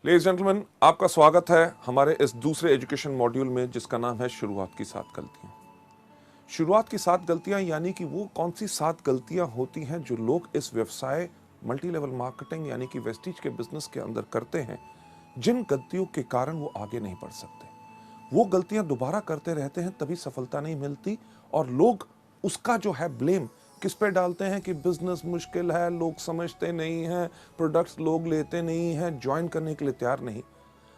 Ladies gentleman, आपका स्वागत है हमारे इस दूसरे एजुकेशन मॉड्यूल में जिसका नाम है शुरुआत की 7 गलतियां। शुरुआत की 7 गलतियां यानी कि वो कौन सी 7 गलतियां होती हैं जो लोग इस व्यवसाय मल्टी लेवल मार्केटिंग यानी कि वेस्टीज के बिजनेस के अंदर करते हैं, जिन गलतियों के कारण वो आगे नहीं बढ़ सकते। वो गलतियां दोबारा करते रहते हैं, तभी सफलता नहीं मिलती और लोग उसका जो है ब्लेम किस पे डालते हैं कि बिजनेस मुश्किल है, लोग समझते नहीं हैं, प्रोडक्ट्स लोग लेते नहीं हैं, ज्वाइन करने के लिए तैयार नहीं।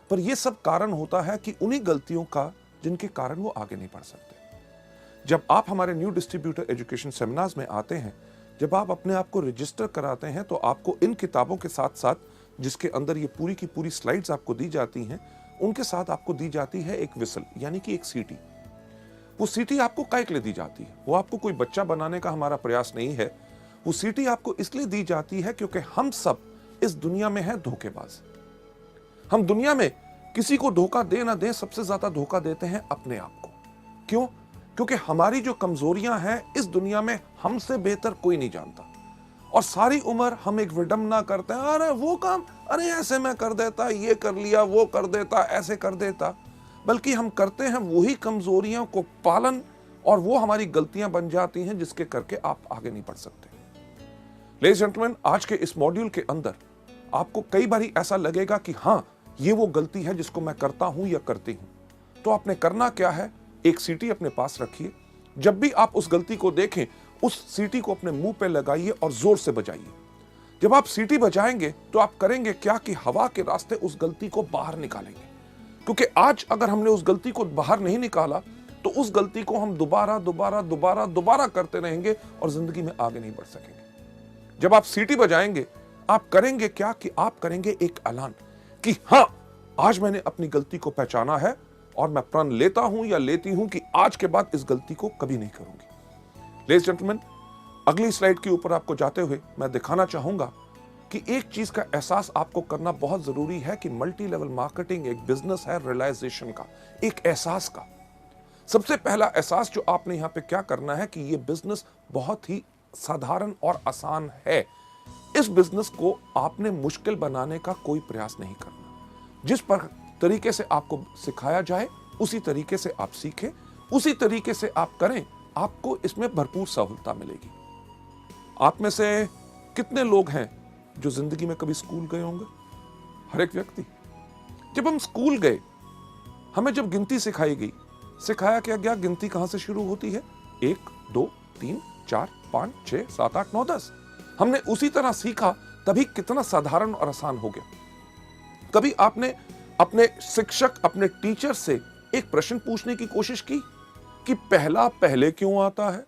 पर यह सब कारण होता है कि उन्हीं गलतियों का जिनके कारण वो आगे नहीं बढ़ सकते। जब आप हमारे न्यू डिस्ट्रीब्यूटर एजुकेशन सेमिनार्स में आते हैं, जब आप अपने आप को रजिस्टर कराते हैं, तो आपको इन किताबों के साथ साथ जिसके अंदर ये पूरी की पूरी स्लाइड्स आपको दी जाती हैं, उनके साथ आपको दी जाती है एक विसल यानी कि एक सीटी। वो सीटी आपको काहे के लिए दी जाती है? वो आपको कोई बच्चा बनाने का हमारा प्रयास नहीं है। वो सीटी आपको इसलिए दी जाती है क्योंकि हम सब इस दुनिया में हैं धोखेबाज। हम दुनिया में किसी को धोखा दे ना दे, सबसे ज्यादा धोखा देते हैं अपने आप को। क्यों? क्योंकि हमारी जो कमजोरियां हैं इस दुनिया में हमसे बेहतर कोई नहीं जानता और सारी उम्र हम एक विडंबना करते हैं, अरे वो काम, अरे ऐसे मैं कर देता, ये कर लिया, वो कर देता, ऐसे कर देता। बल्कि हम करते हैं वही कमजोरियों को पालन और वो हमारी गलतियां बन जाती हैं जिसके करके आप आगे नहीं बढ़ सकते। लेडीज जेंटलमैन, आज के इस मॉड्यूल के अंदर आपको कई बार ऐसा लगेगा कि हाँ, ये वो गलती है जिसको मैं करता हूं या करती हूं। तो आपने करना क्या है, एक सीटी अपने पास रखिए। जब भी आप उस गलती को देखें, उस सीटी को अपने मुंह पे लगाइए और जोर से बजाइए। जब आप सीटी बजाएंगे तो आप करेंगे क्या कि हवा के रास्ते उस गलती को बाहर निकालेंगे। क्योंकि आज अगर हमने उस गलती को बाहर नहीं निकाला तो उस गलती को हम दोबारा करते रहेंगे और जिंदगी में आगे नहीं बढ़ सकेंगे। जब आप सीटी बजाएंगे, आप करेंगे क्या कि आप करेंगे एक ऐलान कि हां, आज मैंने अपनी गलती को पहचाना है और मैं प्रण लेता हूं या लेती हूं कि आज के बाद इस गलती को कभी नहीं करूंगी। लेडीज जेंटलमैन, अगली स्लाइड के ऊपर आपको जाते हुए मैं दिखाना चाहूंगा कि एक चीज का एहसास आपको करना बहुत जरूरी है कि मल्टी लेवल मार्केटिंग एक बिजनेस है रियलाइजेशन का, एक एहसास का। सबसे पहला एहसास जो आपने यहां पे क्या करना है कि ये बिजनेस बहुत ही साधारण और आसान है। इस बिजनेस को आपने मुश्किल बनाने का कोई प्रयास नहीं करना। जिस पर तरीके से आपको सिखाया जाए उसी तरीके से आप सीखें, उसी तरीके से आप करें, आपको इसमें भरपूर सहूलता मिलेगी। आप में से कितने लोग हैं जो जिंदगी में कभी स्कूल गए होंगे? हर एक व्यक्ति। जब हम स्कूल गए, हमें जब गिनती सिखाई गई, सिखाया क्या गया गिनती कहां से शुरू होती है? 1 2 3 4 5 6 7 8 9 10। हमने उसी तरह सीखा, तभी कितना साधारण और आसान हो गया। कभी आपने अपने शिक्षक, अपने टीचर से एक प्रश्न पूछने की कोशिश की कि पहला पहले क्यों आता है,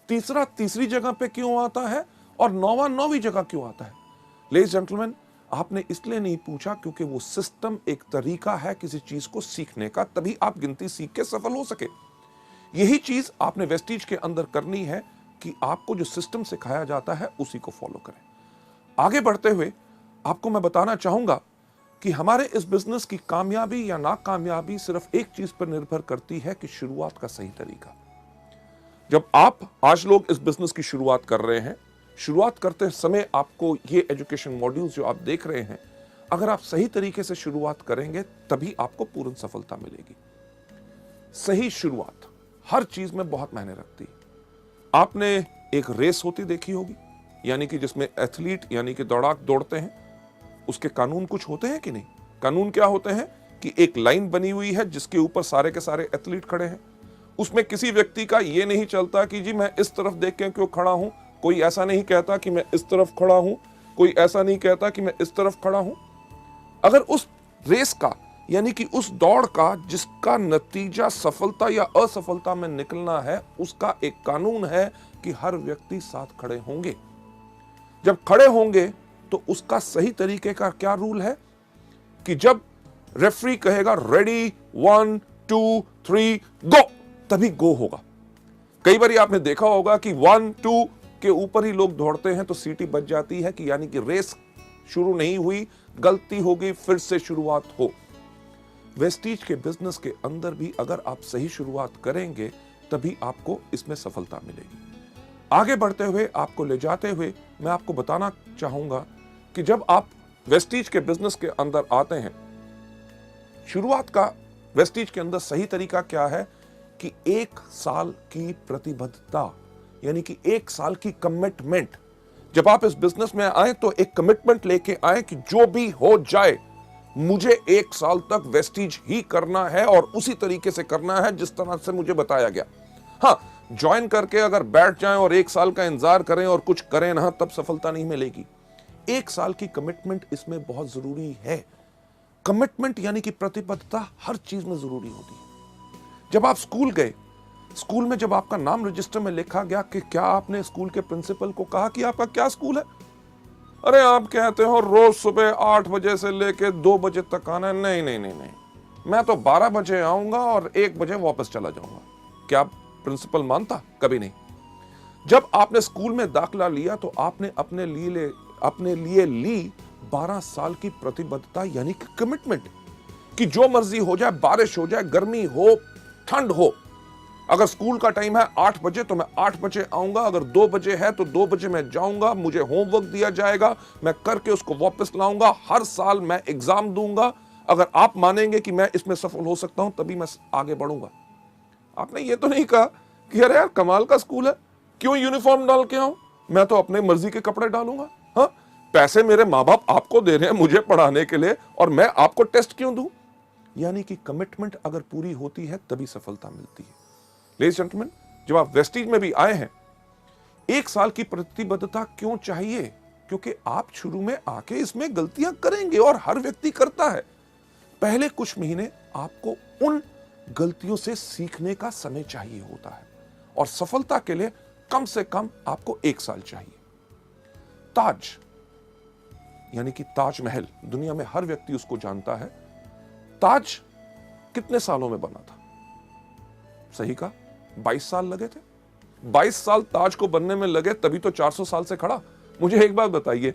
तीसरा तीसरी जगह पे क्यों आता है और नौवां नौवीं जगह क्यों आता है? लेडीज जेंटलमैन, आपने इसलिए नहीं पूछा क्योंकि वो सिस्टम एक तरीका है किसी चीज को सीखने का, तभी आप गिनती सीख के सफल हो सके। यही चीज आपने वेस्टीज के अंदर करनी है कि आपको जो सिस्टम सिखाया जाता है उसी को फॉलो करें। आगे बढ़ते हुए आपको मैं बताना चाहूंगा कि हमारे इस बिजनेस की कामयाबी या नाकामयाबी सिर्फ एक चीज पर निर्भर करती है कि शुरुआत का सही तरीका। जब आज लोग इस बिजनेस की शुरुआत कर रहे हैं, शुरुआत करते समय आपको ये एजुकेशन मॉड्यूल्स जो आप देख रहे हैं, अगर आप सही तरीके से शुरुआत करेंगे तभी आपको पूर्ण सफलता मिलेगी। सही शुरुआत हर चीज में बहुत मायने रखती है। आपने एक रेस होती देखी होगी, यानी कि जिसमें एथलीट यानी कि दौड़ाक दौड़ते हैं, उसके कानून कुछ होते हैं कि नहीं? कानून क्या होते हैं कि एक लाइन बनी हुई है जिसके ऊपर सारे के सारे एथलीट खड़े हैं। उसमें किसी व्यक्ति का ये नहीं चलता कि जी मैं इस तरफ देख के क्यों खड़ा हूं, कोई ऐसा नहीं कहता कि मैं इस तरफ खड़ा हूं, कोई ऐसा नहीं कहता कि मैं इस तरफ खड़ा हूं। अगर उस रेस का यानी कि उस दौड़ का जिसका नतीजा सफलता या असफलता में निकलना है, उसका एक कानून है कि हर व्यक्ति साथ खड़े होंगे। जब खड़े होंगे तो उसका सही तरीके का क्या रूल है कि जब रेफरी कहेगा रेडी 1 2 3 गो, तभी गो होगा। कई बार आपने देखा होगा कि 1 2 के ऊपर ही लोग दौड़ते हैं तो सीटी बज जाती है कि यानी कि रेस शुरू नहीं हुई, गलती हो गई, फिर से शुरुआत हो। वेस्टीज के बिजनेस के अंदर भी अगर आप सही शुरुआत करेंगे तभी आपको इसमें सफलता मिलेगी। आगे बढ़ते हुए आपको ले जाते हुए मैं आपको बताना चाहूंगा कि जब आप वेस्टीज के बिजनेस के अंदर आते हैं शुरुआत का वेस्टीज के अंदर सही तरीका क्या है कि 1 साल की प्रतिबद्धता, यानी कि 1 साल की कमिटमेंट। जब आप इस बिजनेस में आए तो एक कमिटमेंट लेके आए कि जो भी हो जाए मुझे 1 साल तक वेस्टीज ही करना है और उसी तरीके से करना है जिस तरह से मुझे बताया गया। हाँ, ज्वाइन करके अगर बैठ जाएं और 1 साल का इंतजार करें और कुछ करें ना, तब सफलता नहीं मिलेगी। 1 साल की कमिटमेंट इसमें बहुत जरूरी है। कमिटमेंट यानी कि प्रतिबद्धता हर चीज में जरूरी होती है। जब आप स्कूल गए, स्कूल में जब आपका नाम रजिस्टर में लिखा गया कि क्या आपने स्कूल के प्रिंसिपल को कहा कि आपका क्या स्कूल है? अरे आप कहते हो रोज सुबह 8 बजे से लेके 2 बजे तक आना है। नहीं नहीं नहीं नहीं, मैं तो 12 बजे आऊंगा और 1 बजे वापस चला जाऊंगा। क्या प्रिंसिपल मानता? कभी नहीं। जब आपने स्कूल में दाखिला लिया तो आपने अपने लिए ली 12 साल की प्रतिबद्धता, यानी कि कमिटमेंट, कि जो मर्जी हो जाए, बारिश हो जाए, गर्मी हो, ठंड हो, अगर स्कूल का टाइम है 8 बजे तो मैं 8 बजे आऊंगा, अगर 2 बजे है तो 2 बजे मैं जाऊंगा, मुझे होमवर्क दिया जाएगा, मैं करके उसको वापस लाऊंगा, हर साल मैं एग्जाम दूंगा। अगर आप मानेंगे कि मैं इसमें सफल हो सकता हूं तभी मैं आगे बढ़ूंगा। आपने ये तो नहीं कहा कि अरे यार कमाल का स्कूल है, क्यों यूनिफॉर्म डाल के आऊं, मैं तो अपने मर्जी के कपड़े डालूंगा। हाँ, पैसे मेरे माँ बाप आपको दे रहे हैं मुझे पढ़ाने के लिए, और मैं आपको टेस्ट क्यों दूं? यानी कि कमिटमेंट अगर पूरी होती है तभी सफलता मिलती है। लेडीज जेंटलमैन, जब आप वेस्टीज में भी आए हैं, 1 साल की प्रतिबद्धता क्यों चाहिए? क्योंकि आप शुरू में आके इसमें गलतियां करेंगे और हर व्यक्ति करता है। पहले कुछ महीने आपको उन गलतियों से सीखने का समय चाहिए होता है, और सफलता के लिए कम से कम आपको 1 साल चाहिए। ताज, यानी कि ताजमहल, दुनिया में हर व्यक्ति उसको जानता है। ताज कितने सालों में बना था? सही कहा, 22 साल लगे थे। 22 साल ताज को बनने में लगे, तभी तो 400 साल से खड़ा। मुझे एक बात बताइए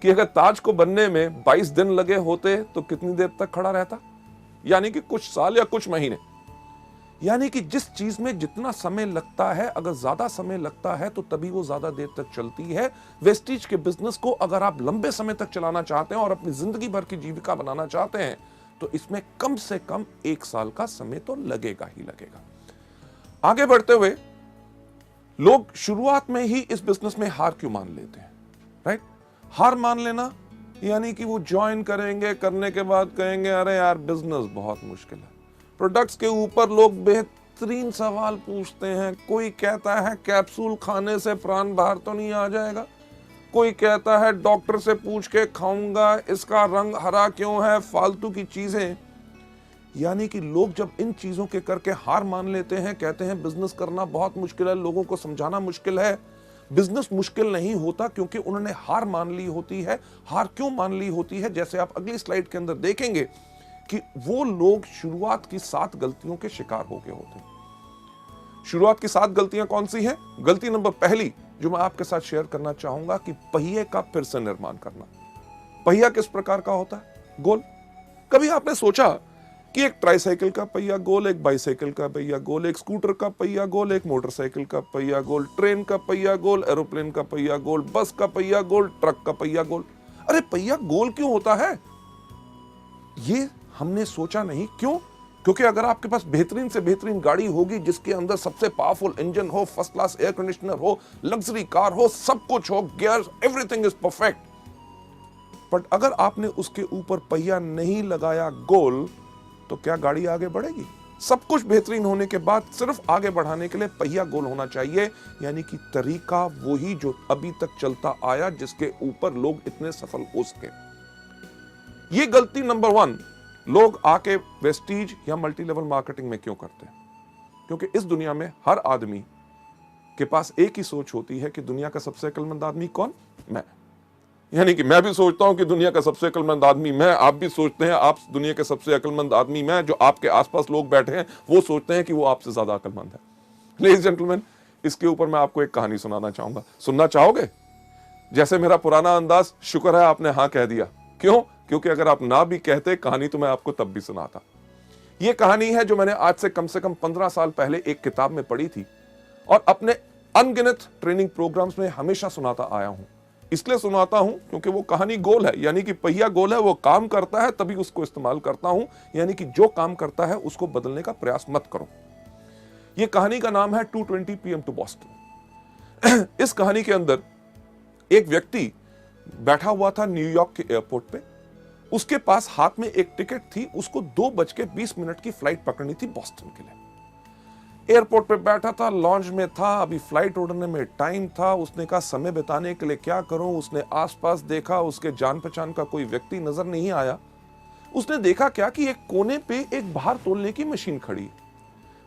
कि अगर ताज को बनने में 22 दिन लगे होते तो कितनी देर तक खड़ा रहता? यानी कि कुछ साल या कुछ महीने। यानी कि जिस चीज में जितना समय लगता है, अगर ज्यादा समय लगता है तो तभी वो ज्यादा देर तक चलती है। वेस्टीज के बिजनेस को अगर आप लंबे समय तक चलाना चाहते हैं और अपनी जिंदगी भर की जीविका बनाना चाहते हैं तो इसमें कम से कम 1 साल का समय तो लगेगा ही लगेगा। आगे बढ़ते हुए लोग शुरुआत में ही इस बिजनेस में हार क्यों मान लेते हैं? राइट, हार मान लेना यानी कि वो ज्वाइन करेंगे, करने के बाद कहेंगे अरे यार बिजनेस बहुत मुश्किल है। प्रोडक्ट्स के ऊपर लोग बेहतरीन सवाल पूछते हैं। कोई कहता है कैप्सूल खाने से प्राण बाहर तो नहीं आ जाएगा, कोई कहता है डॉक्टर से पूछ के खाऊंगा, इसका रंग हरा क्यों है, फालतू की चीजें। यानी कि लोग जब इन चीजों के करके हार मान लेते हैं, कहते हैं बिजनेस करना बहुत मुश्किल है, लोगों को समझाना मुश्किल है। बिजनेस मुश्किल नहीं होता क्योंकि उन्होंने हार मान ली होती है। हार क्यों मान ली होती है? जैसे आप अगली स्लाइड के अंदर देखेंगे कि वो लोग शुरुआत की 7 गलतियों के शिकार हो गए होते हैं। शुरुआत की 7 गलतियां कौन सी हैं? गलती नंबर पहली जो मैं आपके साथ शेयर करना चाहूंगा कि पहिए का फिर से निर्माण करना। पहिया किस प्रकार का होता है? गोल। कभी आपने सोचा कि एक ट्राईसाइकिल का पहिया गोल, एक बाईसाइकिल का पहिया गोल, एक स्कूटर का पहिया गोल, एक मोटरसाइकिल का पहिया गोल, ट्रेन का पहिया गोल, एरोप्लेन का पहिया गोल, बस का पहिया गोल, ट्रक का पहिया गोल। अरे पहिया गोल क्यों होता है? ये हमने सोचा नहीं। क्यों? क्योंकि अगर आपके पास बेहतरीन से बेहतरीन गाड़ी होगी जिसके अंदर सबसे पावरफुल इंजन हो, फर्स्ट क्लास एयर कंडीशनर हो, लग्जरी कार हो, सब कुछ हो, gear, everything is perfect, but अगर आपने उसके ऊपर पहिया नहीं लगाया गोल तो क्या गाड़ी आगे बढ़ेगी? सब कुछ बेहतरीन होने के बाद सिर्फ आगे बढ़ाने के लिए पहिया गोल होना चाहिए। यानी कि तरीका वही जो अभी तक चलता आया, जिसके ऊपर लोग इतने सफल हो सके। ये गलती नंबर 1 लोग आके वेस्टीज या मल्टी लेवल मार्केटिंग में क्यों करते हैं? क्योंकि इस दुनिया में हर आदमी के पास एक ही सोच होती है कि दुनिया का सबसे अक्लमंद आदमी कौन? मैं। यानी कि मैं भी सोचता हूं कि दुनिया का सबसे अक्लमंद आदमी मैं, आप भी सोचते हैं आप दुनिया के सबसे अक्लमंद आदमी मैं। जो आपके आसपास लोग बैठे हैं वो सोचते हैं कि वो आपसे ज्यादा अक्लमंद है। लेडीज जेंटलमैन, इसके ऊपर मैं आपको एक कहानी सुनाना चाहूंगा। सुनना चाहोगे? जैसे मेरा पुराना अंदाज, शुक्र है आपने हाँ कह दिया। क्यों? क्योंकि अगर आप ना भी कहते कहानी तो मैं आपको तब भी सुनाता। यह कहानी है जो मैंने आज से कम 15 साल पहले एक किताब में पढ़ी थी और अपने अनगिनत ट्रेनिंग प्रोग्राम्स में हमेशा सुनाता आया हूं। इसलिए सुनाता हूं क्योंकि वो कहानी गोल है, यानी कि पहिया गोल है, वो काम करता है तभी उसको इस्तेमाल करता हूं, यानी कि जो काम करता है उसको बदलने का प्रयास मत करो। ये कहानी का नाम है 2:20 PM टू बॉस्टन। इस कहानी के अंदर एक व्यक्ति बैठा हुआ था न्यूयॉर्क के एयरपोर्ट पे, उसके पास हाथ में एक टिकट थी, उसको 2:20 की फ्लाइट पकड़नी थी बॉस्टन के लिए। एयरपोर्ट पे बैठा था, लॉन्च में था, अभी फ्लाइट उड़ने में टाइम था। उसने कहा समय बिताने के लिए क्या करूं। उसने आसपास देखा, उसके जान पहचान का कोई व्यक्ति नजर नहीं आया। उसने देखा क्या कि एक कोने पे एक भार तोलने की मशीन खड़ी है।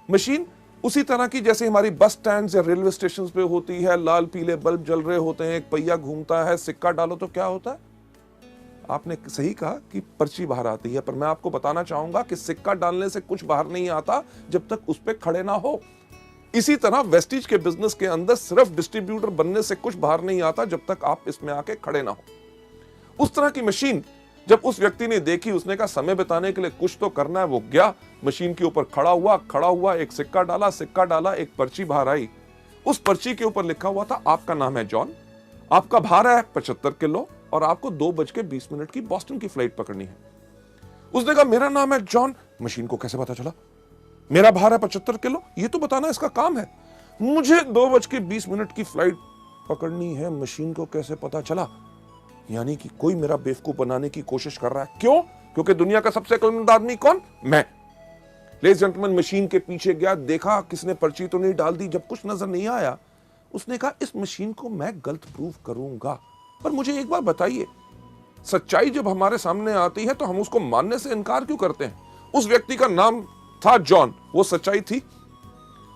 मशीन उसी तरह की जैसे हमारी बस स्टैंड या रेलवे स्टेशन पे होती है, लाल पीले बल्ब जल रहे होते हैं, एक पहिया घूमता है, सिक्का डालो तो क्या होता है। आपने सही कहा कि पर्ची बाहर आती है, पर मैं आपको बताना चाहूंगा कि सिक्का डालने से कुछ बाहर नहीं आता जब तक उस पर खड़े ना हो। इसी तरह वेस्टीज के बिजनेस के अंदर सिर्फ डिस्ट्रीब्यूटर बनने से कुछ बाहर नहीं आता जब तक आप इसमें आके खड़े ना हो। उस तरह की मशीन जब उस व्यक्ति ने देखी, उसने कहा समय बिताने के लिए कुछ तो करना है। वो गया मशीन के ऊपर, खड़ा हुआ एक सिक्का डाला, एक पर्ची बाहर आई। उस पर्ची के ऊपर लिखा हुआ था आपका नाम है जॉन, आपका भार है 75 किलो और आपको 2:20 की बॉस्टन की फ्लाइट पकड़नी है। उसने कहा मेरा नाम है जॉन। मशीन को कैसे पता चला? मेरा भार है 75 किलो, ये तो बताना इसका काम है। मुझे 2:20 की फ्लाइट पकड़नी है, मशीन को कैसे पता चला? यानी कि कोई मेरा बेवकूफ बनाने की कोशिश कर रहा है। क्यों? क्योंकि दुनिया का सबसे अक्लमंद आदमी कौन? मैं। लेडीज एंड जेंटलमैन, मशीन के पीछे गया, देखा किसने पर्ची तो नहीं डाल दी। जब कुछ नजर नहीं आया, उसने कहा इस मशीन को मैं गलत प्रूव करूंगा। पर मुझे एक बार बताइए, सच्चाई जब हमारे सामने आती है तो हम उसको मानने से इनकार क्यों करते हैं? उस व्यक्ति का नाम था जॉन, वो सच्चाई थी।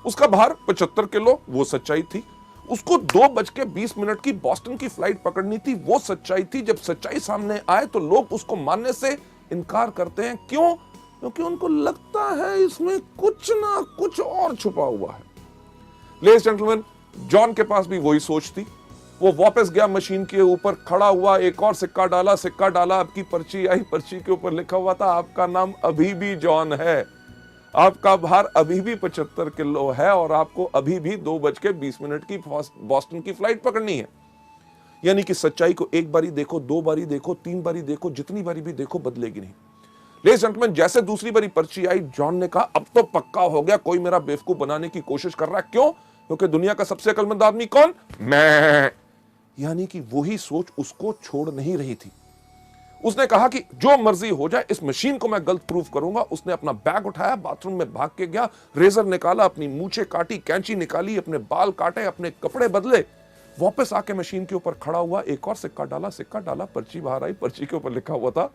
उसका भार 75 किलो, वो सच्चाई थी। उसको 2:20 की बॉस्टन की फ्लाइट पकड़नी थी, वो सच्चाई थी। जब सच्चाई सामने आए तो लोग उसको मानने से इनकार करते हैं। क्यों? क्योंकि उनको लगता है इसमें कुछ ना कुछ और छुपा हुआ है। लेडीज जेंटलमैन, जॉन के पास भी वही सोच थी। वो वापस गया मशीन के ऊपर, खड़ा हुआ, एक और सिक्का डाला, आपकी पर्ची आई, पर्ची के ऊपर लिखा हुआ था आपका नाम अभी भी जॉन है, आपका भार अभी भी 75 किलो है और आपको अभी भी 2:20 की बॉस्टन की फ्लाइट पकड़नी है। यानी कि सच्चाई को एक बारी देखो, 2 बारी देखो, 3 बारी देखो, जितनी बारी भी देखो बदलेगी नहीं। लेडीज एंड जेंटलमैन, जैसे दूसरी बारी पर्ची आई, जॉन ने कहा अब तो पक्का हो गया, कोई मेरा बेवकूफ बनाने की कोशिश कर रहा है। क्यों? क्योंकि दुनिया का सबसे अक्लमंद आदमी कौन? मैं। यानी कि वही सोच उसको छोड़ नहीं रही थी। उसने कहा कि जो मर्जी हो जाए, इस मशीन को मैं गलत प्रूफ करूंगा। उसने अपना बैग उठाया, बाथरूम में भाग के गया, रेजर निकाला, अपनी मूछें काटी, कैंची निकाली, अपने बाल काटे, अपने कपड़े बदले, वापस आके मशीन के ऊपर खड़ा हुआ, एक और सिक्का डाला, पर्ची बाहर आई, पर्ची के ऊपर लिखा हुआ था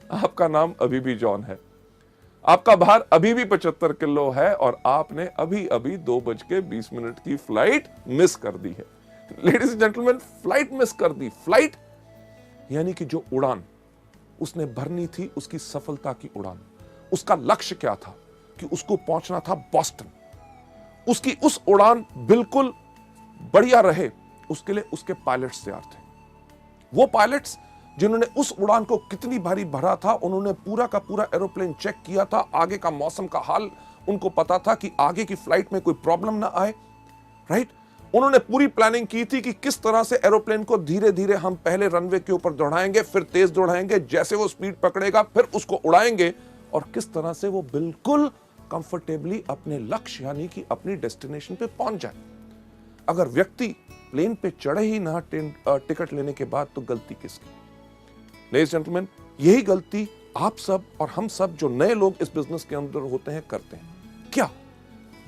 आपका नाम अभी भी जॉन है, आपका भार अभी भी 75 किलो है और आपने अभी अभी 2:20 की फ्लाइट मिस कर दी है। Ladies and gentleman, flight miss कर दी। फ्लाइट यानी कि जो उड़ान उसने भरनी थी, उसकी सफलता की उड़ान, उसका लक्ष्य क्या था कि उसको पहुंचना था बॉस्टन। उसकी उस उड़ान बिल्कुल बढ़िया रहे, उसके लिए उसके पायलट्स तैयार थे। वो पायलट्स जिन्होंने उस उड़ान को कितनी भारी भरा था, उन्होंने पूरा का पूरा एरोप्लेन चेक किया था, आगे का मौसम का हाल उनको पता था कि आगे की फ्लाइट में कोई प्रॉब्लम ना आए, राइट। उन्होंने पूरी प्लानिंग की थी कि किस तरह से एरोप्लेन को धीरे धीरे हम पहले रनवे के ऊपर दौड़ाएंगे, फिर तेज दौड़ाएंगे, जैसे वो स्पीड पकड़ेगा फिर उसको उड़ाएंगे और किस तरह से वो बिल्कुल कंफर्टेबली अपने लक्ष्य यानी कि अपनी डेस्टिनेशन पे पहुंच जाए। अगर व्यक्ति प्लेन पे चढ़े ही ना टिकट लेने के बाद, तो गलती किसकी? लेडीज जेंटलमैन, यही गलती आप सब और हम सब जो नए लोग इस बिजनेस के अंदर होते हैं करते हैं। क्या?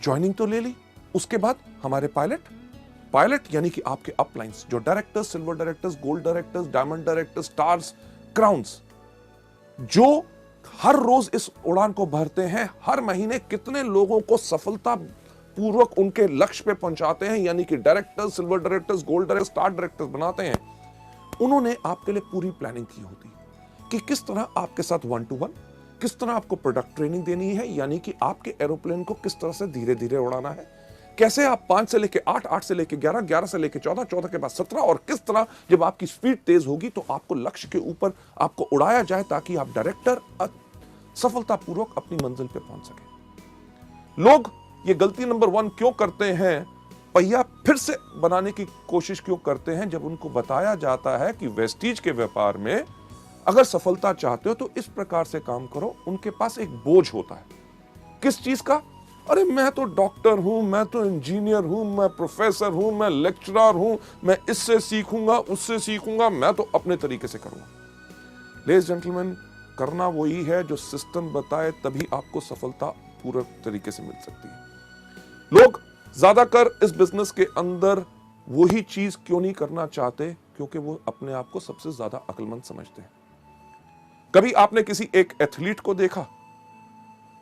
ज्वाइनिंग तो ले ली, उसके बाद हमारे पायलट यानी कि आपके अपलाइंस, जो directors, silver directors, gold directors, diamond directors, stars, crowns, जो हर रोज इस उड़ान को भरते हैं, हर महीने कितने लोगों को सफलता पूर्वक उनके लक्ष्य पे पहुंचाते हैं, यानी कि directors, silver directors, gold directors, star directors बनाते हैं। उन्होंने आपके लिए पूरी प्लानिंग की होती है कि किस तरह आपके साथ 1 to 1, किस तरह आपको प्रोडक्ट ट्रेनिंग देनी है, यानी कि आपके एरोप्लेन को किस तरह से धीरे धीरे उड़ाना है, कैसे आप 5 से लेके 8, 8 से लेके 11, 11 से लेके 14, 14 के बाद 17 और किस तरह जब आपकी स्पीड तेज होगी तो आपको लक्ष्य के ऊपर आपको उड़ाया जाए ताकि आप डायरेक्टर सफलतापूर्वक अपनी मंजिल पे पहुंच सके। लोग ये गलती नंबर 1 क्यों करते हैं पहिया फिर से बनाने की कोशिश क्यों करते हैं जब उनको बताया जाता है कि वेस्टीज के व्यापार में अगर सफलता चाहते हो तो इस प्रकार से काम करो। उनके पास एक बोझ होता है, किस चीज का? अरे मैं तो डॉक्टर हूं, मैं तो इंजीनियर हूं, मैं प्रोफेसर हूं, मैं लेक्चरर हूं, मैं इससे सीखूंगा, उससे सीखूंगा, मैं तो अपने तरीके से करूंगा। लेडीज जेंटलमैन, करना वही है जो सिस्टम बताए, तभी आपको सफलता पूरे तरीके से मिल सकती है। लोग ज्यादातर इस बिजनेस के अंदर वही चीज क्यों नहीं करना चाहते? क्योंकि वो अपने आप को सबसे ज्यादा अक्लमंद समझते हैं। कभी आपने किसी एक एथलीट को देखा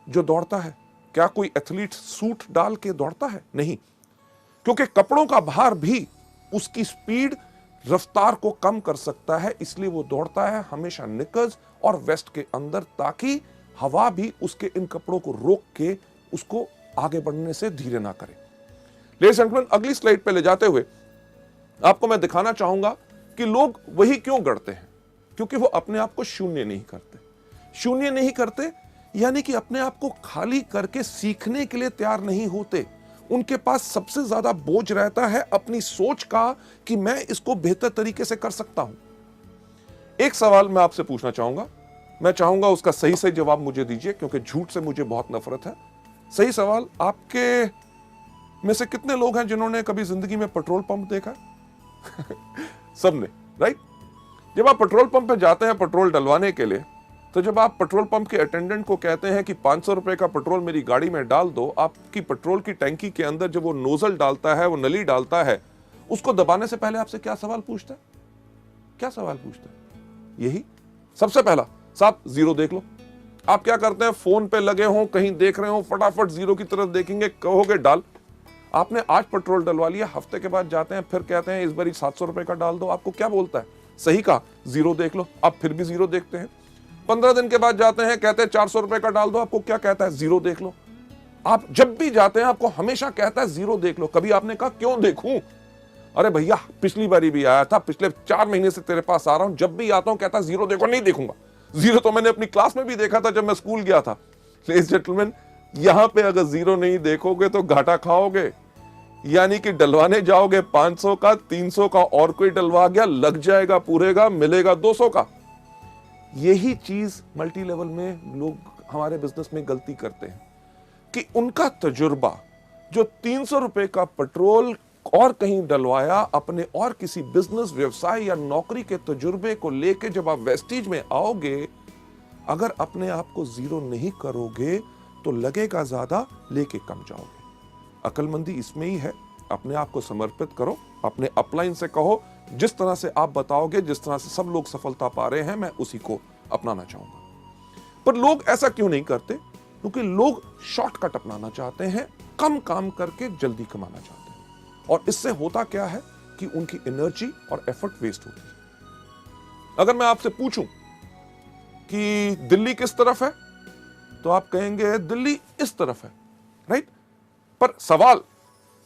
जो दौड़ता है? क्या कोई एथलीट सूट डाल के दौड़ता है? नहीं, क्योंकि कपड़ों का भार भी उसकी स्पीड, रफ्तार को कम कर सकता है। इसलिए वो दौड़ता है हमेशा निकर्स और वेस्ट के अंदर, ताकि हवा भी उसके इन कपड़ों को रोक के उसको आगे बढ़ने से धीरे ना करे। लेडीज एंड जेंटलमैन, अगली स्लाइड पे ले जाते हुए आपको मैं दिखाना चाहूंगा कि लोग वही क्यों करते हैं, क्योंकि वो अपने आप को शून्य नहीं करते। शून्य नहीं करते यानी कि अपने आप को खाली करके सीखने के लिए तैयार नहीं होते। उनके पास सबसे ज्यादा बोझ रहता है अपनी सोच का कि मैं इसको बेहतर तरीके से कर सकता हूं। एक सवाल मैं आपसे पूछना चाहूंगा, मैं चाहूंगा उसका सही सही जवाब मुझे दीजिए, क्योंकि झूठ से मुझे बहुत नफरत है। सही सवाल, आपके में से कितने लोग हैं जिन्होंने कभी जिंदगी में पेट्रोल पंप देखा? सबने, राइट? जब आप पेट्रोल पंप पे जाते हैं पेट्रोल डलवाने के लिए, तो जब आप पेट्रोल पंप के अटेंडेंट को कहते हैं कि 500 रुपए का पेट्रोल मेरी गाड़ी में डाल दो, आपकी पेट्रोल की टैंकी के अंदर जब वो नोजल डालता है, वो नली डालता है, उसको दबाने से पहले आपसे क्या सवाल पूछता है? क्या सवाल पूछता है? यही सबसे पहला, साहब जीरो देख लो। आप क्या करते हैं? फोन पे लगे हो, कहीं देख रहे हो, फटाफट जीरो की तरफ देखेंगे, कहोगे डाल। आपने आज पेट्रोल डलवा लिया, हफ्ते के बाद जाते हैं, फिर कहते हैं इस बार 700 रुपए का डाल दो। आपको क्या बोलता है? सही कहा, जीरो देख लो। आप फिर भी जीरो देखते हैं। 15 दिन के बाद जाते हैं, कहते हैं 400 रुपए का डाल दो। आपको क्या कहता है? जीरो देख लो। आप जब भी जाते हैं आपको हमेशा कहता है जीरो देख लो। कभी आपने कहा क्यों देखूं? अरे भैया पिछली बारी भी आया था, पिछले 4 महीने से तेरे पास आ रहा हूं, जब भी आता हूं कहता है जीरो देखो। नहीं देखूंगा। जीरो तो मैंने अपनी क्लास में भी देखा था जब मैं स्कूल गया था। लेडीज जेंटलमैन, यहां पे अगर जीरो नहीं देखोगे तो घाटा खाओगे। यानी कि डलवाने जाओगे 500 का, 300 का, और कोई डलवा गया, लग जाएगा पूरे का, मिलेगा 200 का। यही चीज मल्टी लेवल में लोग हमारे बिजनेस में गलती करते हैं कि उनका तजुर्बा, जो 300 रुपए का पेट्रोल और कहीं डलवाया, अपने और किसी बिजनेस, व्यवसाय या नौकरी के तजुर्बे को लेके जब आप वेस्टीज में आओगे, अगर अपने आप को जीरो नहीं करोगे तो लगेगा ज्यादा, लेके कम जाओगे। अक्लमंदी इसमें ही है। अपने आप को समर्पित करो, अपने अपलाइन से कहो, जिस तरह से आप बताओगे, जिस तरह से सब लोग सफलता पा रहे हैं, मैं उसी को अपनाना चाहूंगा। पर लोग ऐसा क्यों नहीं करते? क्योंकि लोग शॉर्टकट अपनाना चाहते हैं, कम काम करके जल्दी कमाना चाहते हैं। और इससे होता क्या है कि उनकी एनर्जी और एफर्ट वेस्ट होती है। अगर मैं आपसे पूछूं कि दिल्ली किस तरफ है, तो आप कहेंगे दिल्ली इस तरफ है, राइट? पर सवाल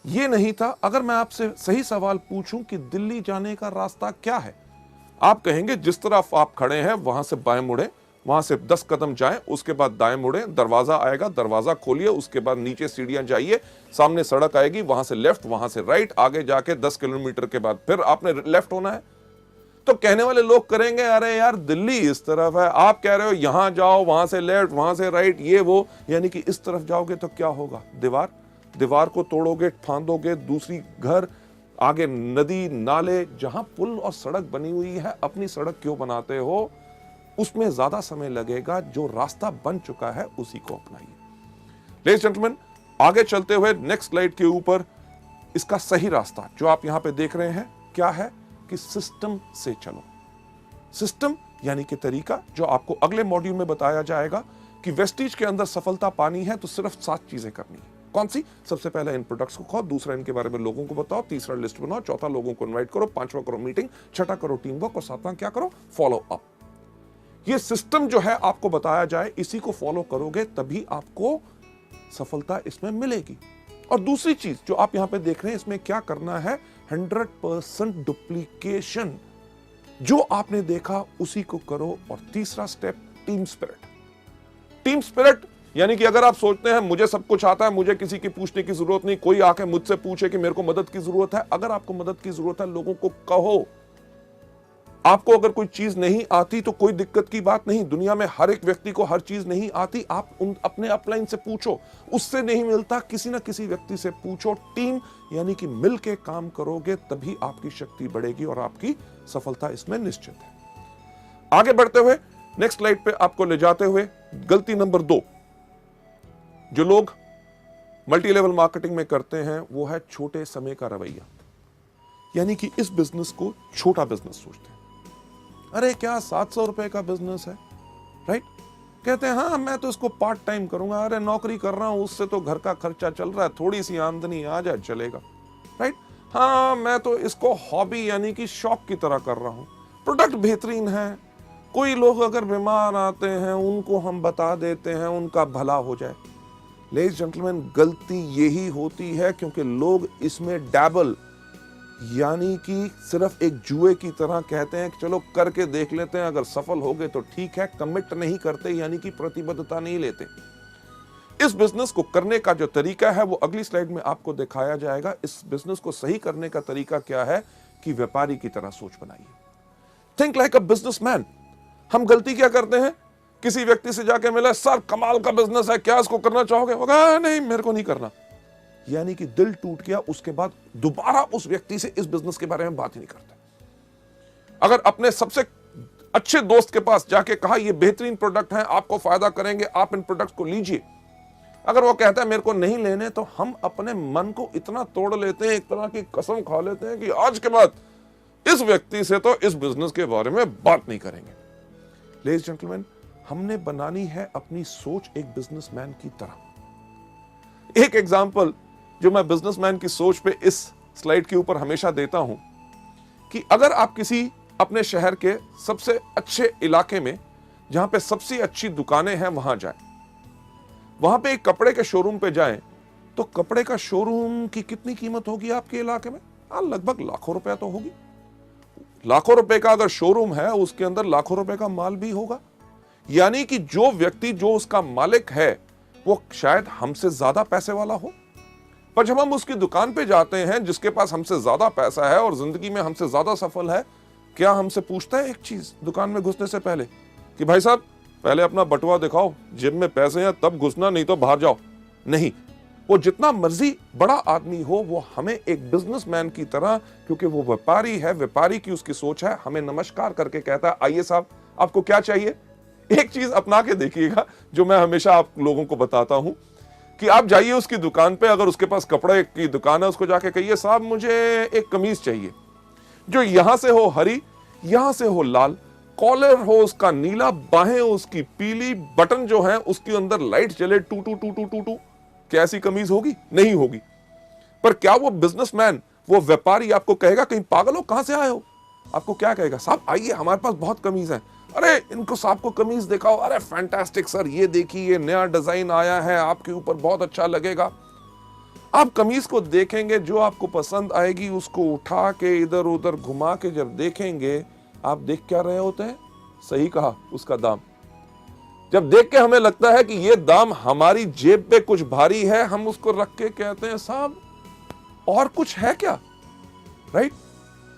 यह नहीं था। अगर मैं आपसे सही सवाल पूछूं कि दिल्ली जाने का रास्ता क्या है, आप कहेंगे जिस तरफ आप खड़े हैं वहां से बाएं मुड़े, वहां से 10 कदम जाएं, उसके बाद दाएं मुड़े, दरवाजा आएगा, दरवाजा खोलिए, उसके बाद नीचे सीढ़ियां जाइए, सामने सड़क आएगी, वहां से लेफ्ट, वहां से राइट, आगे जाके 10 किलोमीटर के बाद फिर आपने लेफ्ट होना है। तो कहने वाले लोग करेंगे अरे यार दिल्ली इस तरफ है, आप कह रहे हो यहां जाओ, वहां से लेफ्ट, वहां से राइट, ये वो, यानी कि इस तरफ जाओगे तो क्या होगा? दीवार को तोड़ोगे, फांदोगे, दूसरी घर, आगे नदी, नाले, जहां पुल और सड़क बनी हुई है, अपनी सड़क क्यों बनाते हो? उसमें ज्यादा समय लगेगा। जो रास्ता बन चुका है उसी को अपनाइए। लेडीज जेंटलमैन, आगे चलते हुए नेक्स्ट स्लाइड के ऊपर इसका सही रास्ता जो आप यहां पे देख रहे हैं क्या है कि सिस्टम से चलो। सिस्टम यानी कि तरीका, जो आपको अगले मॉड्यूल में बताया जाएगा कि वेस्टीज के अंदर सफलता पानी है तो सिर्फ 7 चीजें करनी है। कौन सी? सबसे पहले इन प्रोडक्ट्स को खाओ, दूसरा इनके बारे में लोगों को बताओ, तीसरा लिस्ट बनाओ, चौथा लोगों को इनवाइट करो, पांचवा करो मीटिंग, छठा करो टीम वर्क, और सातवां क्या करो? Follow up. ये सिस्टम जो है आपको बताया जाए, इसी को फॉलो करोगे तभी आपको सफलता इसमें मिलेगी। और दूसरी चीज जो आप यहां पे देख रहे हैं, इसमें क्या करना है? 100% डुप्लीकेशन। जो आपने देखा उसी को करो। और तीसरा step, team spirit. Team spirit यानी कि अगर आप सोचते हैं मुझे सब कुछ आता है, मुझे किसी की पूछने की जरूरत नहीं, कोई आके मुझसे पूछे कि मेरे को मदद की जरूरत है, अगर आपको मदद की जरूरत है लोगों को कहो। आपको अगर कोई चीज नहीं आती तो कोई दिक्कत की बात नहीं, दुनिया में हर एक व्यक्ति को हर चीज नहीं आती, आप अपने अपलाइन से पूछो, उससे नहीं मिलता किसी ना किसी व्यक्ति से पूछो। टीम यानी कि मिल के काम करोगे तभी आपकी शक्ति बढ़ेगी और आपकी सफलता इसमें निश्चित है। आगे बढ़ते हुए नेक्स्ट स्लाइड पे आपको ले जाते हुए गलती नंबर 2 जो लोग मल्टी लेवल मार्केटिंग में करते हैं वो है छोटे समय का रवैया। यानी कि इस बिजनेस को छोटा बिजनेस सोचते हैं। अरे क्या 700 रुपए का बिजनेस है, राइट? कहते हैं हाँ मैं तो इसको पार्ट टाइम करूंगा, अरे नौकरी कर रहा हूं उससे तो घर का खर्चा चल रहा है, थोड़ी सी आमदनी आ जाए चलेगा, राइट? हाँ मैं तो इसको हॉबी यानी कि शौक की तरह कर रहा हूं, प्रोडक्ट बेहतरीन है, कोई लोग अगर बीमार आते हैं उनको हम बता देते हैं उनका भला हो जाए। लेडीज जेंटलमैन, गलती यही होती है क्योंकि लोग इसमें डैबल यानी कि सिर्फ एक जुए की तरह कहते हैं कि चलो करके देख लेते हैं, अगर सफल हो गए तो ठीक है, कमिट नहीं करते यानी कि प्रतिबद्धता नहीं लेते। इस बिजनेस को करने का जो तरीका है वो अगली स्लाइड में आपको दिखाया जाएगा। इस बिजनेस को सही करने का तरीका क्या है कि व्यापारी की तरह सोच बनाइए। Think like a businessman. हम गलती क्या करते हैं, किसी व्यक्ति से जाके मिले, सर कमाल का बिजनेस है, क्या इसको करना चाहोगे? होगा नहीं मेरे को नहीं करना, यानी कि दिल टूट गया, उसके बाद दोबारा उस व्यक्ति से इस बिजनेस के बारे में बात ही नहीं करते। अगर अपने सबसे अच्छे दोस्त के पास जाके कहा ये बेहतरीन प्रोडक्ट है, आपको फायदा करेंगे, आप इन प्रोडक्ट को लीजिए, अगर वो कहता है मेरे को नहीं लेने, तो हम अपने मन को इतना तोड़ लेते हैं, एक तरह की कसम खा लेते हैं कि आज के बाद इस व्यक्ति से तो इस बिजनेस के बारे में बात नहीं करेंगे। लेडीज जेंटलमैन, हमने बनानी है अपनी सोच एक बिजनेसमैन की तरह। एक एग्जांपल जो मैं बिजनेसमैन की सोच पे इस स्लाइड के ऊपर हमेशा देता हूं कि अगर आप किसी अपने शहर के सबसे अच्छे इलाके में जहां पे सबसे अच्छी दुकानें हैं वहां जाएं, वहां पे एक कपड़े के शोरूम पे जाएं, तो कपड़े का शोरूम की कितनी कीमत होगी आपके इलाके में? लगभग लाखों रुपया तो होगी। लाखों रुपए का अगर शोरूम है उसके अंदर लाखों रुपए का माल भी होगा, यानी कि जो व्यक्ति जो उसका मालिक है वो शायद हमसे ज्यादा पैसे वाला हो। पर जब हम उसकी दुकान पे जाते हैं जिसके पास हमसे ज्यादा पैसा है और जिंदगी में हमसे ज्यादा सफल है, क्या हमसे पूछता है एक चीज दुकान में घुसने से पहले कि भाई साहब पहले अपना बटुआ दिखाओ, जेब में पैसे हैं तब घुसना, नहीं तो बाहर जाओ? नहीं, वो जितना मर्जी बड़ा आदमी हो वो हमें एक बिजनेसमैन की तरह, क्योंकि वो व्यापारी है, व्यापारी की उसकी सोच है, हमें नमस्कार करके कहता है आइए साहब आपको क्या चाहिए। एक चीज अपना के देखिएगा जो मैं हमेशा आप लोगों को बताता हूं कि आप जाइए उसकी दुकान पे, अगर उसके पास कपड़े की दुकान है उसको जाके कहिए साहब मुझे एक कमीज चाहिए जो यहां से हो हरी, यहां से हो लाल, कॉलर हो उसका नीला, बाहें उसकी पीली, बटन जो है उसके अंदर लाइट जले टू टू टू टू टू टू। क्या ऐसी कमीज होगी? नहीं होगी। पर क्या वो बिजनेसमैन, वो व्यापारी आपको कहेगा कहीं पागल हो कहां से आए हो? आपको क्या कहेगा? साहब आइए हमारे पास बहुत कमीज है। अरे इनको साहब को कमीज दिखाओ, अरे फैंटास्टिक सर ये देखिए ये नया डिजाइन आया है आपके ऊपर बहुत अच्छा लगेगा। आप कमीज को देखेंगे, जो आपको पसंद आएगी उसको उठा के इधर उधर घुमा के जब देखेंगे, आप देख क्या रहे होते हैं? सही कहा, उसका दाम। जब देख के हमें लगता है कि ये दाम हमारी जेब पे कुछ भारी है, हम उसको रख के कहते हैं साहब और कुछ है क्या, राइट?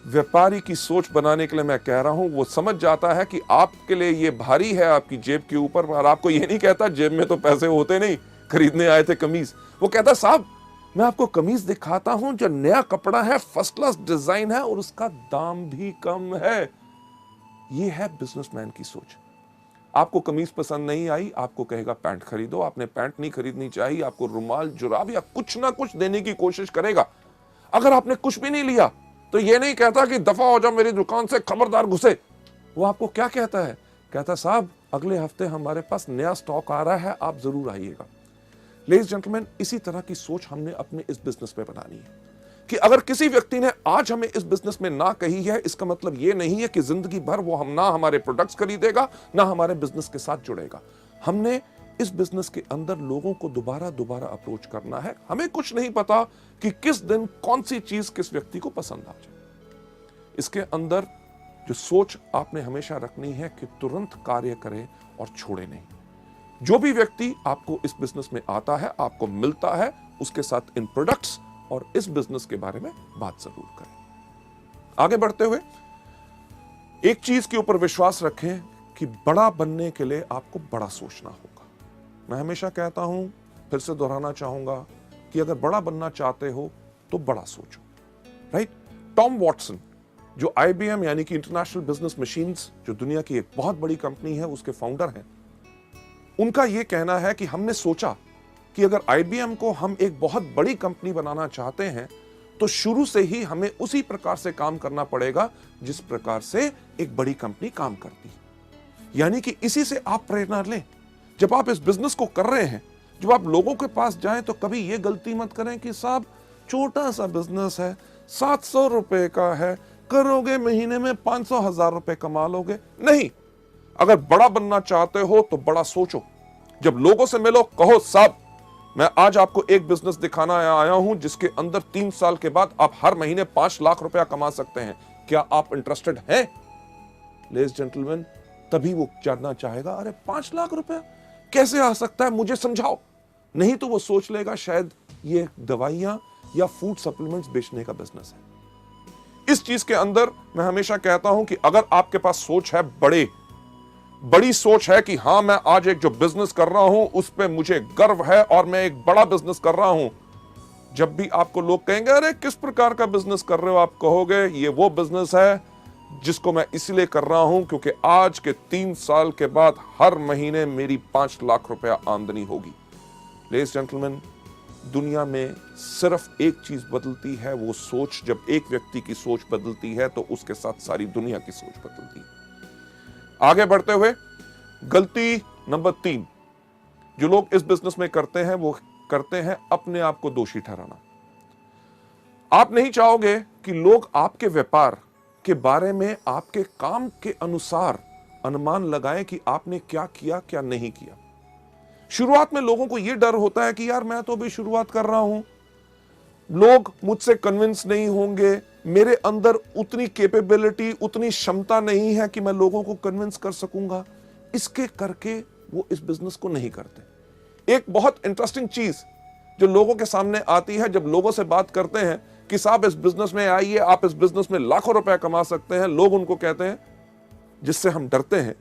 व्यापारी की सोच बनाने के लिए मैं कह रहा हूं, वो समझ जाता है कि आपके लिए ये भारी है आपकी जेब के ऊपर, और आपको ये नहीं कहता जेब में तो पैसे होते नहीं, खरीदने आए थे कमीज। वो कहता साहब मैं आपको कमीज दिखाता हूं जो नया कपड़ा है, फर्स्ट क्लास डिजाइन है और उसका दाम भी कम है। ये है बिजनेसमैन की सोच। आपको कमीज पसंद नहीं आई, आपको कहेगा पैंट खरीदो। आपने पैंट नहीं खरीदनी चाहिए, आपको रुमाल, जुराब या कुछ ना कुछ देने की कोशिश करेगा। अगर आपने कुछ भी नहीं लिया तो ये नहीं कहता कि दफा हो जाओ मेरी दुकान से, खबरदार घुसे। वो आपको क्या कहता है? कहता साहब अगले हफ्ते हमारे पास नया स्टॉक आ रहा है, आप जरूर आइएगा। लेडीज जेंटलमैन, इसी तरह की सोच हमने अपने इस बिजनेस पे बनानी है कि अगर किसी व्यक्ति ने आज हमें इस बिजनेस में ना कही है, इसका मतलब ये नहीं है कि जिंदगी भर वो हम ना हमारे प्रोडक्ट्स खरीदेगा ना हमारे बिजनेस के साथ जुड़ेगा। हमने इस बिजनेस के अंदर लोगों को दोबारा दोबारा अप्रोच करना है। हमें कुछ नहीं पता कि किस दिन कौन सी चीज किस व्यक्ति को पसंद आ जाए। इसके अंदर जो सोच आपने हमेशा रखनी है कि तुरंत कार्य करें और छोड़े नहीं। जो भी व्यक्ति आपको इस बिजनेस में आता है, आपको मिलता है, उसके साथ इन प्रोडक्ट्स और इस बिजनेस के बारे में बात जरूर करें। आगे बढ़ते हुए एक चीज के ऊपर विश्वास रखें कि बड़ा बनने के लिए आपको बड़ा सोचना होगा। मैं हमेशा कहता हूं, फिर से दोहराना चाहूंगा कि अगर बड़ा बनना चाहते हो तो बड़ा सोचो, राइट? टॉम वॉटसन, जो IBM यानी कि इंटरनेशनल बिजनेस मशीन्स, जो दुनिया की एक बहुत बड़ी कंपनी है, उसके फाउंडर हैं, उनका यह कहना है कि हमने सोचा कि अगर IBM को हम एक बहुत बड़ी कंपनी बनाना चाहते हैं तो शुरू से ही हमें उसी प्रकार से काम करना पड़ेगा जिस प्रकार से एक बड़ी कंपनी काम करती है। यानी कि इसी से आप प्रेरणा लें। जब आप इस बिजनेस को कर रहे हैं, जब आप लोगों के पास जाएं तो कभी यह गलती मत करें कि साहब छोटा सा बिजनेस है, 700 रुपए का है, करोगे महीने में 500,000 रुपए कमा लोगे। नहीं, अगर बड़ा बनना चाहते हो तो बड़ा सोचो। जब लोगों से मिलो, कहो साहब मैं आज आपको एक बिजनेस दिखाना आया हूं जिसके अंदर 3 साल के बाद आप हर महीने 5 लाख रुपया कमा सकते हैं, क्या आप इंटरेस्टेड हैं? लेडीज जेंटलमैन, तभी वो जानना चाहेगा, अरे 5 लाख रुपया कैसे आ सकता है, मुझे समझाओ। नहीं तो वो सोच लेगा शायद ये दवाइयां या फूड सप्लीमेंट्स बेचने का बिजनेस है। इस चीज के अंदर मैं हमेशा कहता हूं कि अगर आपके पास सोच है, बड़ी सोच है कि हां मैं आज एक जो बिजनेस कर रहा हूं उस पे मुझे गर्व है और मैं एक बड़ा बिजनेस कर रहा हूं, जब भी आपको लोग कहेंगे अरे किस प्रकार का बिजनेस कर रहे हो, आप कहोगे ये वो बिजनेस है जिसको मैं इसलिए कर रहा हूं क्योंकि आज के 3 साल के बाद हर महीने मेरी 5 लाख रुपया आमदनी होगी। लेडीज जेंटलमैन, दुनिया में सिर्फ एक चीज बदलती है, वो सोच। जब एक व्यक्ति की सोच बदलती है तो उसके साथ सारी दुनिया की सोच बदलती है। आगे बढ़ते हुए गलती नंबर 3 जो लोग इस बिजनेस में करते हैं, वो करते हैं अपने आप को दोषी ठहराना। आप नहीं चाहोगे कि लोग आपके व्यापार के बारे में आपके काम के अनुसार अनुमान लगाएं कि आपने क्या किया क्या नहीं किया। शुरुआत में लोगों को यह डर होता है कि यार मैं तो अभी शुरुआत कर रहा हूं, लोग मुझसे कन्विंस नहीं होंगे, मेरे अंदर उतनी कैपेबिलिटी, उतनी क्षमता नहीं है कि मैं लोगों को कन्विंस कर सकूंगा। इसके करके वो इस बिजनेस को नहीं करते। एक बहुत इंटरेस्टिंग चीज जो लोगों के सामने आती है, जब लोगों से बात करते हैं कि साहब इस बिजनेस में आइए, आप इस बिजनेस में लाखों रुपए कमा सकते हैं, लोग उनको कहते हैं, जिससे हम डरते हैं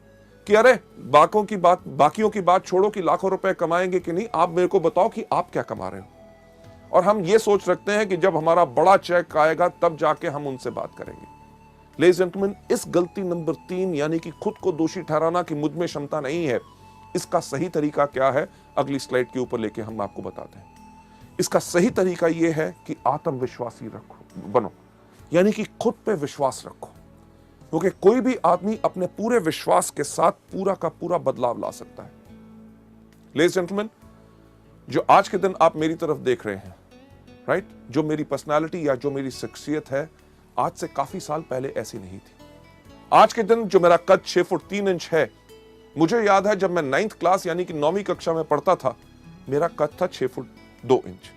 कि अरे बाकियों की बात छोड़ो कि लाखों रुपए कमाएंगे कि नहीं, आप मेरे को बताओ कि आप क्या कमा रहे हो। और हम ये सोच रखते हैं कि जब हमारा बड़ा चेक आएगा तब जाके हम उनसे बात करेंगे। लेडीज एंड जेंटलमैन, इस गलती नंबर 3 यानी कि खुद को दोषी ठहराना कि मुझ में क्षमता नहीं है, इसका सही तरीका क्या है अगली स्लाइड के ऊपर लेके हम आपको बताते हैं। इसका सही तरीका यह है कि आत्मविश्वासी बनो, यानी कि खुद पे विश्वास रखो, क्योंकि कोई भी आदमी अपने पूरे विश्वास के साथ पूरा का पूरा बदलाव ला सकता है। लेडीज एंड जेंटलमैन, जो आज के दिन आप मेरी तरफ देख रहे हैं, राइट, जो मेरी पर्सनालिटी या जो मेरी शख्सियत है, आज से काफी साल पहले ऐसी नहीं थी। आज के दिन जो मेरा कद 6 फुट 3 इंच है, मुझे याद है जब मैं 9th क्लास यानी कि 9वीं कक्षा में पढ़ता था, मेरा कद था 6 फुट 2 इंच।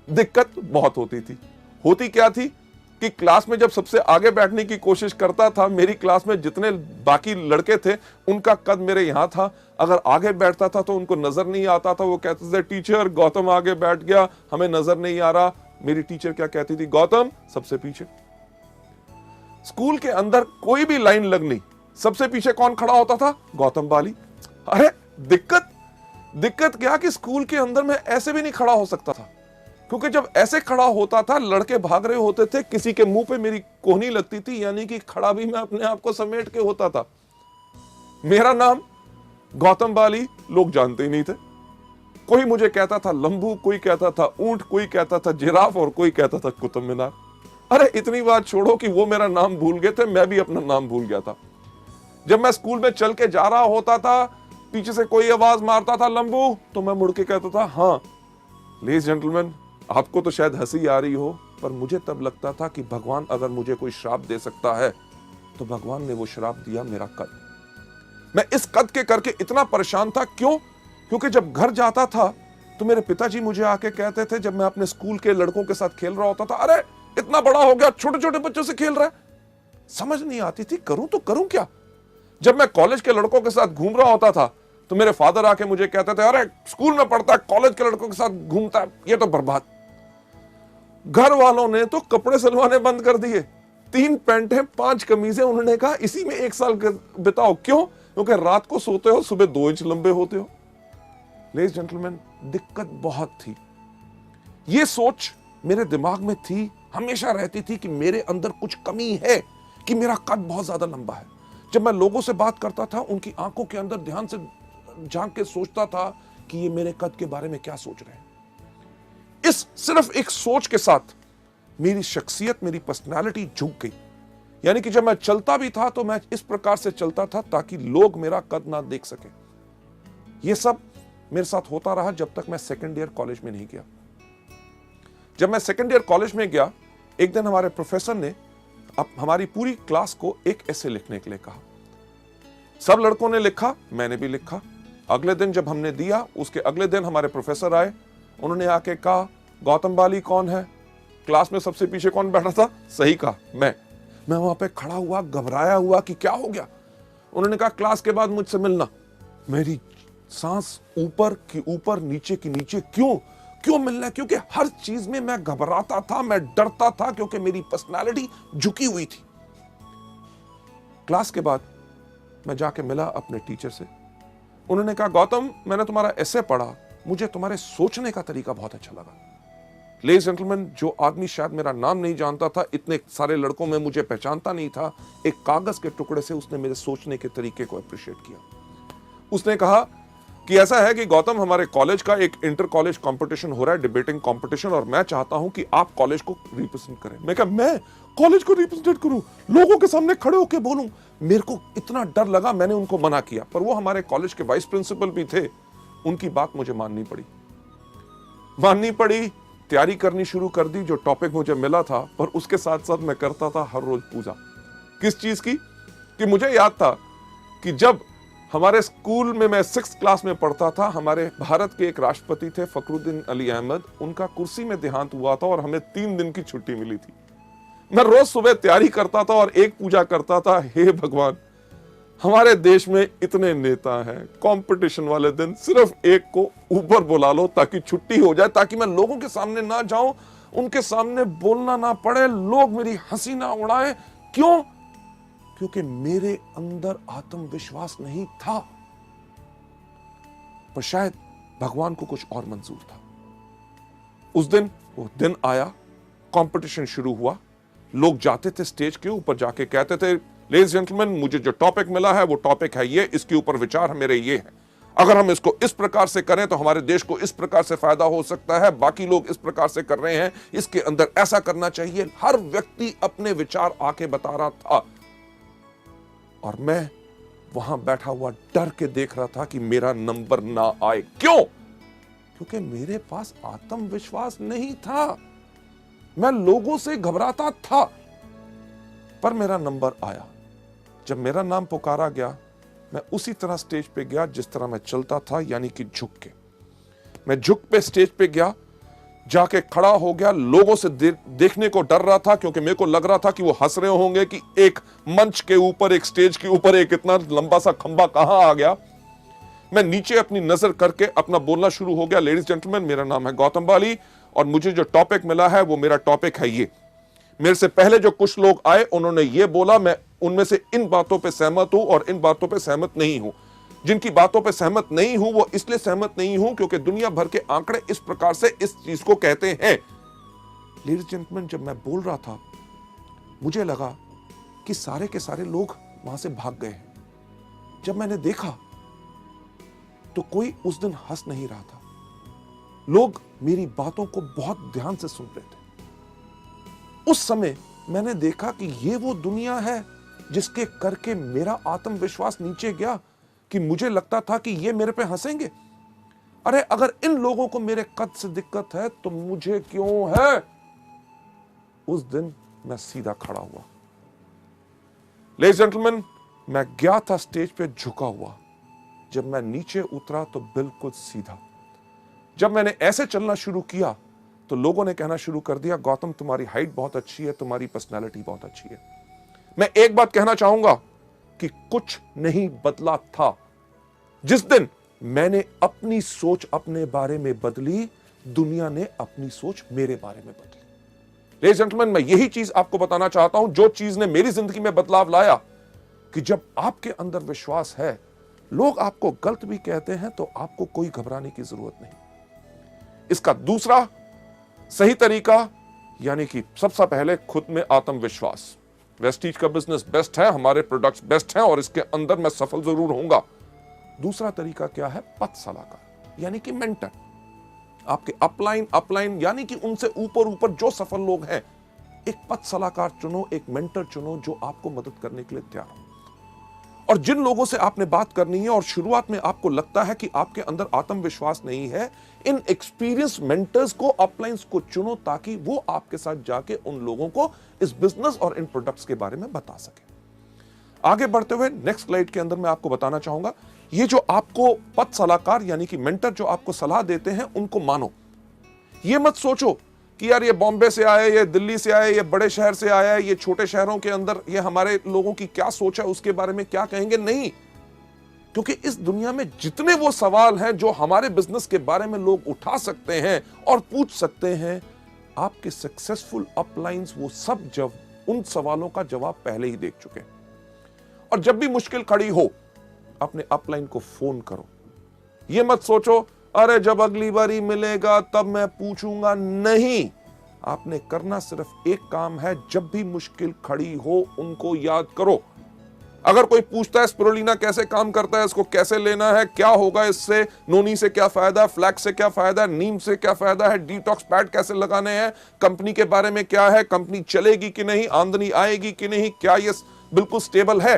दिक्कत बहुत होती थी। होती क्या थी कि क्लास में जब सबसे आगे बैठने की कोशिश करता था, मेरी क्लास में जितने बाकी लड़के थे उनका कद मेरे यहां था, अगर आगे बैठता था तो उनको नजर नहीं आता था। वो कहते थे टीचर गौतम आगे बैठ गया, हमें नजर नहीं आ रहा। मेरी टीचर क्या कहती थी, गौतम सबसे पीछे। स्कूल के अंदर कोई भी लाइन लगनी, सबसे पीछे कौन खड़ा होता था, गौतम बाली। अरे दिक्कत क्या कि स्कूल के अंदर मैं ऐसे भी नहीं खड़ा हो सकता था, क्योंकि जब ऐसे खड़ा होता था लड़के भाग रहे होते थे, किसी के मुंह पे मेरी कोहनी लगती थी, यानी कि खड़ा भी मैं अपने आप को समेट के होता था। मेरा नाम गौतम बाली लोग जानते ही नहीं थे। कोई मुझे कहता था लंबू, कोई कहता था ऊंट, कोई कहता था जिराफ और कोई कहता था कुतुब मीनार। अरे इतनी बात छोड़ो कि वो मेरा नाम भूल गए थे, मैं भी अपना नाम भूल गया था। जब मैं स्कूल में चल के जा रहा होता था, पीछे से कोई आवाज मारता था लंबू, तो मैं मुड़ के कहता था हाँ। लेडीज जेंटलमैन, आपको तो शायद हंसी आ रही हो, पर मुझे तब लगता था कि भगवान अगर मुझे कोई श्राप दे सकता है तो भगवान ने वो श्राप दिया मेरा कद। मैं इस कद के करके इतना परेशान था। क्यों? क्योंकि जब घर जाता था तो मेरे पिताजी मुझे आके कहते थे, जब मैं अपने स्कूल के लड़कों के साथ खेल रहा होता था, अरे इतना बड़ा हो गया, छोटे छोटे बच्चों से खेल रहा है। समझ नहीं आती थी करूं तो करूं क्या। जब मैं कॉलेज के लड़कों के साथ घूम रहा होता था तो मेरे फादर आके मुझे कहते थे, अरे स्कूल में पढ़ता है, कॉलेज के लड़कों के साथ घूमता है, ये तो बर्बाद। घर वालों ने तो कपड़े सिलवाने बंद कर दिए। 3 पैंटें 5 कमीजें, उन्होंने कहा इसी में 1 साल बिताओ। क्यों? क्योंकि रात को सोते हो, सुबह 2 इंच लंबे होते हो। लेडीज जेंटलमैन, दिक्कत बहुत थी। ये सोच मेरे दिमाग में थी, हमेशा रहती थी कि मेरे अंदर कुछ कमी है, कि मेरा कद बहुत ज्यादा लंबा है। जब मैं लोगों से बात करता था, उनकी आंखों के अंदर ध्यान से झांक के सोचता था कि ये मेरे कद के बारे में क्या सोच रहे हैं। इस सिर्फ एक सोच के साथ मेरी शख्सियत, मेरी पर्सनालिटी झुक गई। यानी कि जब मैं चलता भी था तो मैं इस प्रकार से चलता था ताकि लोग मेरा कद ना देख सके। यह सब मेरे साथ होता रहा जब तक मैं सेकेंड ईयर कॉलेज में नहीं गया। जब मैं सेकेंड ईयर कॉलेज में गया, एक दिन हमारे प्रोफेसर ने हमारी पूरी क्लास को एक ऐसे लिखने के लिए कहा। सब लड़कों ने लिखा, मैंने भी लिखा। अगले दिन जब हमने दिया, उसके अगले दिन हमारे प्रोफेसर आए। उन्होंने आके कहा, गौतम बाली कौन है? क्लास में सबसे पीछे कौन बैठा था? सही कहा, मैं वहां पे खड़ा हुआ, घबराया हुआ कि क्या हो गया। उन्होंने कहा, क्लास के बाद मुझसे मिलना। मेरी सांस ऊपर की ऊपर, नीचे की नीचे। क्यों मिलना? क्योंकि हर चीज में मैं घबराता था, मैं डरता था, क्योंकि मेरी पर्सनालिटी झुकी हुई थी। क्लास के बाद मैं जाके मिला अपने टीचर से। उन्होंने कहा, गौतम, मैंने तुम्हारा एसे पढ़ा, मुझे तुम्हारे सोचने का तरीका बहुत अच्छा लगा। लेडीज जेंटलमैन, जो आदमी शायद मेरा नाम नहीं जानता था, इतने सारे लड़कों में मुझे पहचानता नहीं था, एक कागज के टुकड़े से उसने मेरे सोचने के तरीके को अप्रिशिएट किया। उसने कहा कि ऐसा है कि गौतम, हमारे कॉलेज का एक इंटर कॉलेज कंपटीशन हो रहा है, डिबेटिंग कंपटीशन, और मैं चाहता हूं कि आप कॉलेज को रिप्रेजेंट करें। मैं कहा, मैं कॉलेज को रिप्रेजेंट करूं, लोगों के सामने खड़े होकर बोलूं? मेरे को इतना डर लगा, मैंने उनको मना किया। पर वो हमारे कॉलेज के वाइस प्रिंसिपल भी थे, उनकी बात मुझे माननी पड़ी। तैयारी करनी शुरू कर दी, जो टॉपिक मुझे मिला था। पर उसके साथ साथ मैं करता था हर रोज पूजा। किस चीज की? कि मुझे याद था कि जब हमारे स्कूल में मैं 6th क्लास में पढ़ता था, हमारे भारत के एक राष्ट्रपति थे फखरुद्दीन अली अहमद, उनका कुर्सी में देहांत हुआ था और हमें 3 दिन की छुट्टी मिली थी। मैं रोज सुबह तैयारी करता था और एक पूजा करता था, हे भगवान, हमारे देश में इतने नेता हैं, कंपटीशन वाले दिन सिर्फ एक को ऊपर बुला लो ताकि छुट्टी हो जाए, ताकि मैं लोगों के सामने ना जाऊं, उनके सामने बोलना ना पड़े, लोग मेरी हंसी ना उड़ाएं। क्यों? क्योंकि मेरे अंदर आत्मविश्वास नहीं था। पर शायद भगवान को कुछ और मंजूर था। उस दिन वो दिन आया, कंपटीशन शुरू हुआ। लोग जाते थे स्टेज के ऊपर, जाके कहते थे, लेडीज जेंटलमैन, मुझे जो टॉपिक मिला है वो टॉपिक है ये, इसके ऊपर विचार मेरे ये है। अगर हम इसको इस प्रकार से करें तो हमारे देश को इस प्रकार से फायदा हो सकता है, बाकी लोग इस प्रकार से कर रहे हैं, इसके अंदर ऐसा करना चाहिए। हर व्यक्ति अपने विचार आके बता रहा था और मैं वहां बैठा हुआ डर के देख रहा था कि मेरा नंबर ना आए। क्यों? क्योंकि मेरे पास आत्मविश्वास नहीं था, मैं लोगों से घबराता था। पर मेरा नंबर आया। जब मेरा नाम पुकारा गया, मैं उसी तरह स्टेज पे गया जिस तरह मैं चलता था, यानी कि झुक के। मैं झुक पे स्टेज पे गया, जाके खड़ा हो गया। लोगों से देखने को डर रहा था, क्योंकि मेरे को लग रहा था कि वो हंस रहे होंगे कि एक मंच के ऊपर, एक स्टेज के ऊपर एक इतना लंबा सा खंबा कहां आ गया। मैं नीचे अपनी नजर करके अपना बोलना शुरू हो गया, लेडीज जेंटलमैन, मेरा नाम है गौतम बाली और मुझे जो टॉपिक मिला है वो मेरा टॉपिक है ये। मेरे से पहले जो कुछ लोग आए, उन्होंने ये बोला, मैं उनमें से इन बातों पे सहमत हूं और इन बातों पे सहमत नहीं हूं। जिनकी बातों पे सहमत नहीं हूं, वो इसलिए सहमत नहीं हूं क्योंकि दुनिया भर के आंकड़े इस प्रकार से इस चीज को कहते हैं। लेडीज जेंटलमैन, जब मैं बोल रहा था, मुझे लगा कि सारे के सारे लोग वहां से भाग गए हैं। जब मैंने देखा तो कोई उस दिन हंस नहीं रहा था। लोग मेरी बातों को बहुत ध्यान से सुन रहे थे। उस समय मैंने देखा कि ये वो दुनिया है जिसके करके मेरा आत्मविश्वास नीचे गया, कि मुझे लगता था कि ये मेरे पे हंसेंगे। अरे अगर इन लोगों को मेरे कद से दिक्कत है तो मुझे क्यों है? उस दिन मैं सीधा खड़ा हुआ। लेडीज जेंटलमैन, मैं गया था स्टेज पे झुका हुआ। जब मैं नीचे उतरा तो बिल्कुल सीधा। जब मैंने ऐसे चलना शुरू किया तो लोगों ने कहना शुरू कर दिया, गौतम, तुम्हारी हाइट बहुत अच्छी है, तुम्हारी पर्सनालिटी बहुत अच्छी है। मैं एक बात कहना चाहूंगा कि कुछ नहीं बदला था। जिस दिन मैंने अपनी सोच अपने बारे में बदली, दुनिया ने अपनी सोच मेरे बारे में बदली। लेडीज एंड जेंटलमैन, मैं यही चीज आपको बताना चाहता हूं, जो चीज ने मेरी जिंदगी में बदलाव लाया, कि जब आपके अंदर विश्वास है, लोग आपको गलत भी कहते हैं तो आपको कोई घबराने की जरूरत नहीं। इसका दूसरा सही तरीका, यानी कि सबसे पहले खुद में आत्मविश्वास। वेस्टीज का बिजनेस बेस्ट है, हमारे प्रोडक्ट्स बेस्ट हैं और इसके अंदर मैं सफल जरूर होऊंगा। दूसरा तरीका क्या है? पथ सलाहकार, यानी कि मेंटर। आपके अपलाइन यानी कि उनसे ऊपर जो सफल लोग हैं, एक पथ सलाहकार चुनो, एक मेंटर चुनो जो आपको मदद करने के लिए तैयार हो। और जिन लोगों से आपने बात करनी है और शुरुआत में आपको लगता है कि आपके अंदर आत्मविश्वास नहीं है, इन एक्सपीरियंस मेंटर्स को, अपलाइंस को चुनो, ताकि वो आपके साथ जाके उन लोगों को इस बिजनेस और इन प्रोडक्ट्स के बारे में बता सके। आगे बढ़ते हुए नेक्स्ट स्लाइड के अंदर मैं आपको बताना चाहूंगा, ये जो आपको पथ सलाहकार यानी कि मेंटर जो आपको सलाह देते हैं, उनको मानो। ये मत सोचो कि यार ये बॉम्बे से आए, ये दिल्ली से आए, ये बड़े शहर से आया है, ये छोटे शहरों के अंदर ये हमारे लोगों की क्या सोच है, उसके बारे में क्या कहेंगे। नहीं, क्योंकि इस दुनिया में जितने वो सवाल हैं जो हमारे बिजनेस के बारे में लोग उठा सकते हैं और पूछ सकते हैं, आपके सक्सेसफुल अपलाइंस वो सब जब उन सवालों का जवाब पहले ही देख चुके हैं। और जब भी मुश्किल खड़ी हो, अपने अपलाइन को फोन करो। ये मत सोचो अरे जब अगली बारी मिलेगा तब मैं पूछूंगा। नहीं, आपने करना सिर्फ एक काम है, जब भी मुश्किल खड़ी हो उनको याद करो। अगर कोई पूछता है स्पिरुलिना कैसे काम करता है, इसको कैसे लेना है, क्या होगा इससे, नोनी से क्या फायदा, फ्लैक्स से क्या फायदा, नीम से क्या फायदा है, डिटॉक्स पैड कैसे लगाने हैं, कंपनी के बारे में क्या है, कंपनी चलेगी कि नहीं, आमदनी आएगी कि नहीं, क्या ये बिल्कुल स्टेबल है,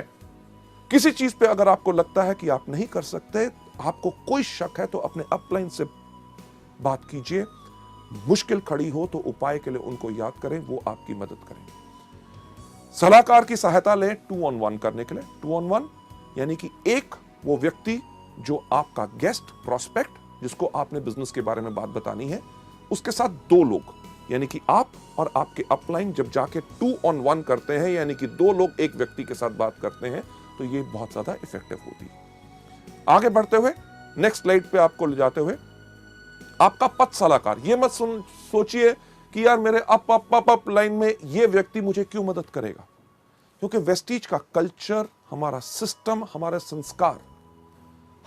किसी चीज पे अगर आपको लगता है कि आप नहीं कर सकते, आपको कोई शक है, तो अपने अपलाइन से बात कीजिए। मुश्किल खड़ी हो तो उपाय के लिए उनको याद करें, वो आपकी मदद करेंगे। सलाहकार की सहायता लें 2 on 1 करने के लिए। 2 on 1 यानी कि एक वो व्यक्ति जो आपका गेस्ट, प्रोस्पेक्ट, जिसको आपने बिजनेस के बारे में बात बतानी है, उसके साथ 2 लोग, यानी कि आप और आपके अपलाइन जब जाके 2 on 1 करते हैं, यानी कि 2 लोग एक व्यक्ति के साथ बात करते हैं, तो ये बहुत ज्यादा इफेक्टिव होती है। आगे बढ़ते हुए नेक्स्ट स्लाइड पे आपको ले जाते हुए, आपका पथ सलाहकार। ये मत सोचिए कि यार मेरे अप लाइन में ये व्यक्ति मुझे क्यों मदद करेगा, क्योंकि वेस्टीज का कल्चर, हमारा सिस्टम, हमारे संस्कार,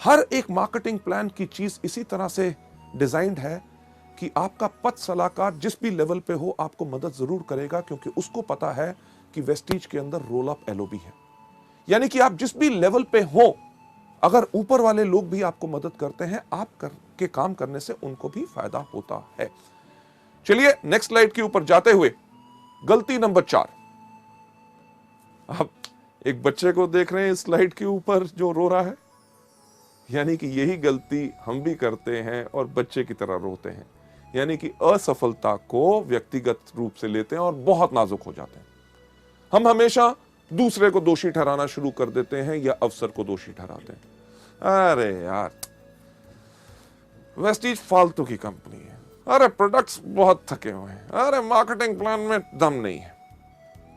हर एक मार्केटिंग प्लान की चीज इसी तरह से डिजाइंड है कि आपका पथ सलाहकार जिस भी लेवल पे हो आपको मदद जरूर करेगा, क्योंकि उसको पता है कि वेस्टीज के अंदर रोल अप एलओबी है। यानी कि आप जिस भी लेवल पे हो, अगर ऊपर वाले लोग भी आपको मदद करते हैं, आप के काम करने से उनको भी फायदा होता है। चलिए नेक्स्ट स्लाइड के ऊपर जाते हुए, गलती नंबर 4। आप एक बच्चे को देख रहे हैं इस स्लाइड के ऊपर जो रो रहा है, यानी कि यही गलती हम भी करते हैं और बच्चे की तरह रोते हैं, यानी कि असफलता को व्यक्तिगत रूप से लेते हैं और बहुत नाजुक हो जाते हैं। हम हमेशा दूसरे को दोषी ठहराना शुरू कर देते हैं या अवसर को दोषी ठहराते हैं। अरे यार वेस्टीज फालतू की कंपनी है, अरे प्रोडक्ट्स बहुत थके हुए हैं, अरे मार्केटिंग प्लान में दम नहीं है।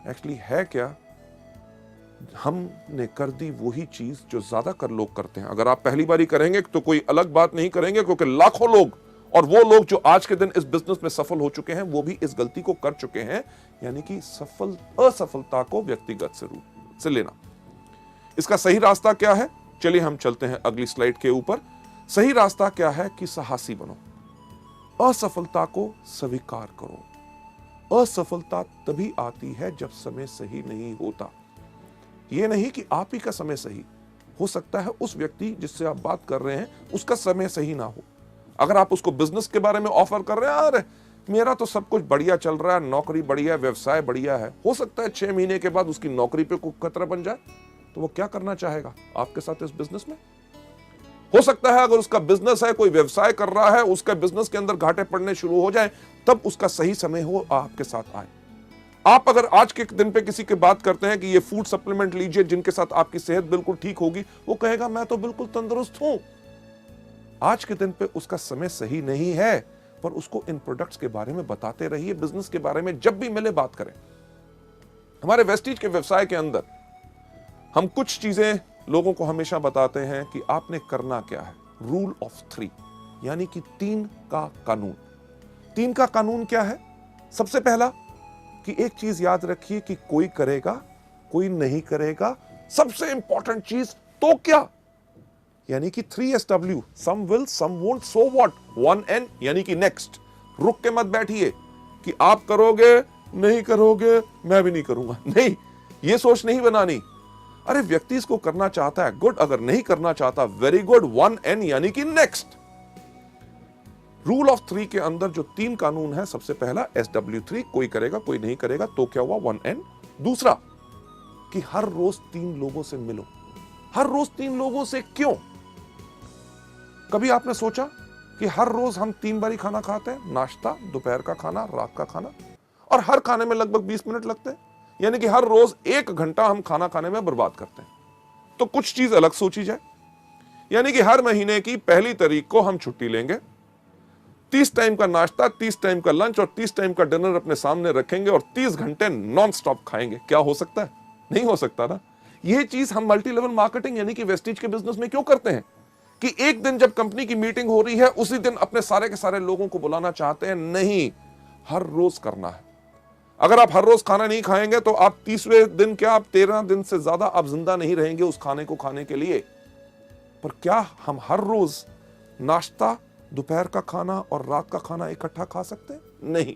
एक्चुअली है क्या, हमने कर दी वही चीज जो ज्यादातर लोग करते हैं। अगर आप पहली बारी करेंगे तो कोई अलग बात नहीं करेंगे, क्योंकि लाखों लोग, और वो लोग जो आज के दिन इस बिजनेस में सफल हो चुके हैं, वो भी इस गलती को कर चुके हैं, यानी कि असफलता को व्यक्तिगत रूप से लेना। इसका सही रास्ता क्या है, चलिए हम चलते हैं अगली स्लाइड के ऊपर। सही रास्ता क्या है कि साहसी बनो, असफलता को स्वीकार करो। असफलता तभी आती है जब समय सही नहीं होता। यह नहीं कि आप ही का समय सही हो सकता है, उस व्यक्ति जिससे आप बात कर रहे हैं उसका समय सही ना हो। अगर आप उसको बिजनेस के बारे में ऑफर कर रहे हैं, अरे मेरा तो सब कुछ बढ़िया चल रहा है, नौकरी बढ़िया है, व्यवसाय बढ़िया है, हो सकता है 6 महीने के बाद उसकी नौकरी पे कोई खतरा बन जाए, तो वो क्या करना चाहेगा आपके साथ इस बिजनेस में। हो सकता है अगर उसका बिजनेस है, कोई व्यवसाय कर रहा है, उसका बिजनेस के अंदर घाटे पड़ने शुरू हो जाए, तब उसका सही समय हो आपके साथ आए। आप अगर आज के दिन पे किसी की बात करते हैं कि ये फूड सप्लीमेंट लीजिए जिनके साथ आपकी सेहत बिल्कुल ठीक होगी, वो कहेगा मैं तो बिल्कुल तंदुरुस्त हूं। आज के दिन पे उसका समय सही नहीं है, पर उसको इन प्रोडक्ट्स के बारे में बताते रहिए, बिजनेस के बारे में जब भी मिले बात करें। हमारे वेस्टीज के व्यवसाय के अंदर हम कुछ चीजें लोगों को हमेशा बताते हैं कि आपने करना क्या है। रूल ऑफ 3, यानी कि 3 का कानून। 3 का कानून क्या है? सबसे पहला कि एक चीज याद रखिए कि कोई करेगा, कोई नहीं करेगा। सबसे इंपॉर्टेंट चीज तो क्या, यानी कि 3SW, some will some won't, so what, 1N यानी कि नेक्स्ट। रुक के मत बैठिए कि आप करोगे, नहीं करोगे, मैं भी नहीं करूंगा। नहीं, ये सोच नहीं बनानी। अरे व्यक्ति इसको करना चाहता है, गुड। अगर नहीं करना चाहता, वेरी गुड, 1N यानी कि नेक्स्ट। रूल ऑफ 3 के अंदर जो 3 कानून है, सबसे पहला SW3, कोई करेगा, कोई नहीं करेगा, तो क्या हुआ, 1N। दूसरा कि हर रोज 3 लोगों से मिलो। हर रोज 3 लोगों से क्यों? कभी आपने सोचा कि हर रोज हम 3 बारी खाना खाते हैं, नाश्ता, दोपहर का खाना, रात का खाना, और हर खाने में लगभग 20 मिनट लगते हैं, यानी कि हर रोज 1 घंटा हम खाना खाने में बर्बाद करते हैं। तो कुछ चीज अलग सोची जाए, यानी कि हर महीने की पहली तारीख को हम छुट्टी लेंगे, 30 टाइम का नाश्ता, 30 टाइम का लंच और 30 टाइम का डिनर अपने सामने रखेंगे और 30 घंटे नॉन स्टॉप खाएंगे। क्या हो सकता है? नहीं हो सकता ना। यह चीज हम मल्टी लेवल मार्केटिंग यानी कि वेस्टीज के बिजनेस में क्यों करते हैं कि एक दिन जब कंपनी की मीटिंग हो रही है, उसी दिन अपने सारे के सारे लोगों को बुलाना चाहते हैं? नहीं, हर रोज करना है। अगर आप हर रोज खाना नहीं खाएंगे तो आप 30वें दिन क्या, आप 13 दिन से ज्यादा आप जिंदा नहीं रहेंगे उस खाने को खाने के लिए। पर क्या हम हर रोज नाश्ता, दोपहर का खाना और रात का खाना इकट्ठा खा सकते हैं? नहीं।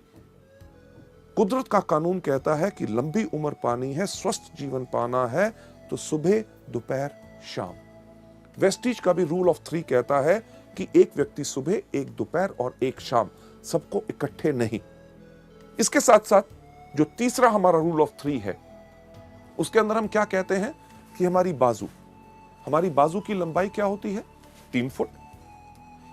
कुदरत का कानून कहता है कि लंबी उम्र पानी है, स्वस्थ जीवन पाना है, तो सुबह, दोपहर, शाम। वेस्टीज का भी रूल ऑफ 3 कहता है कि एक व्यक्ति सुबह, एक दोपहर और एक शाम, सबको इकट्ठे नहीं। इसके साथ साथ जो तीसरा हमारा रूल ऑफ 3 है, उसके अंदर हम क्या कहते हैं कि हमारी बाजू की लंबाई क्या होती है? 3 फुट।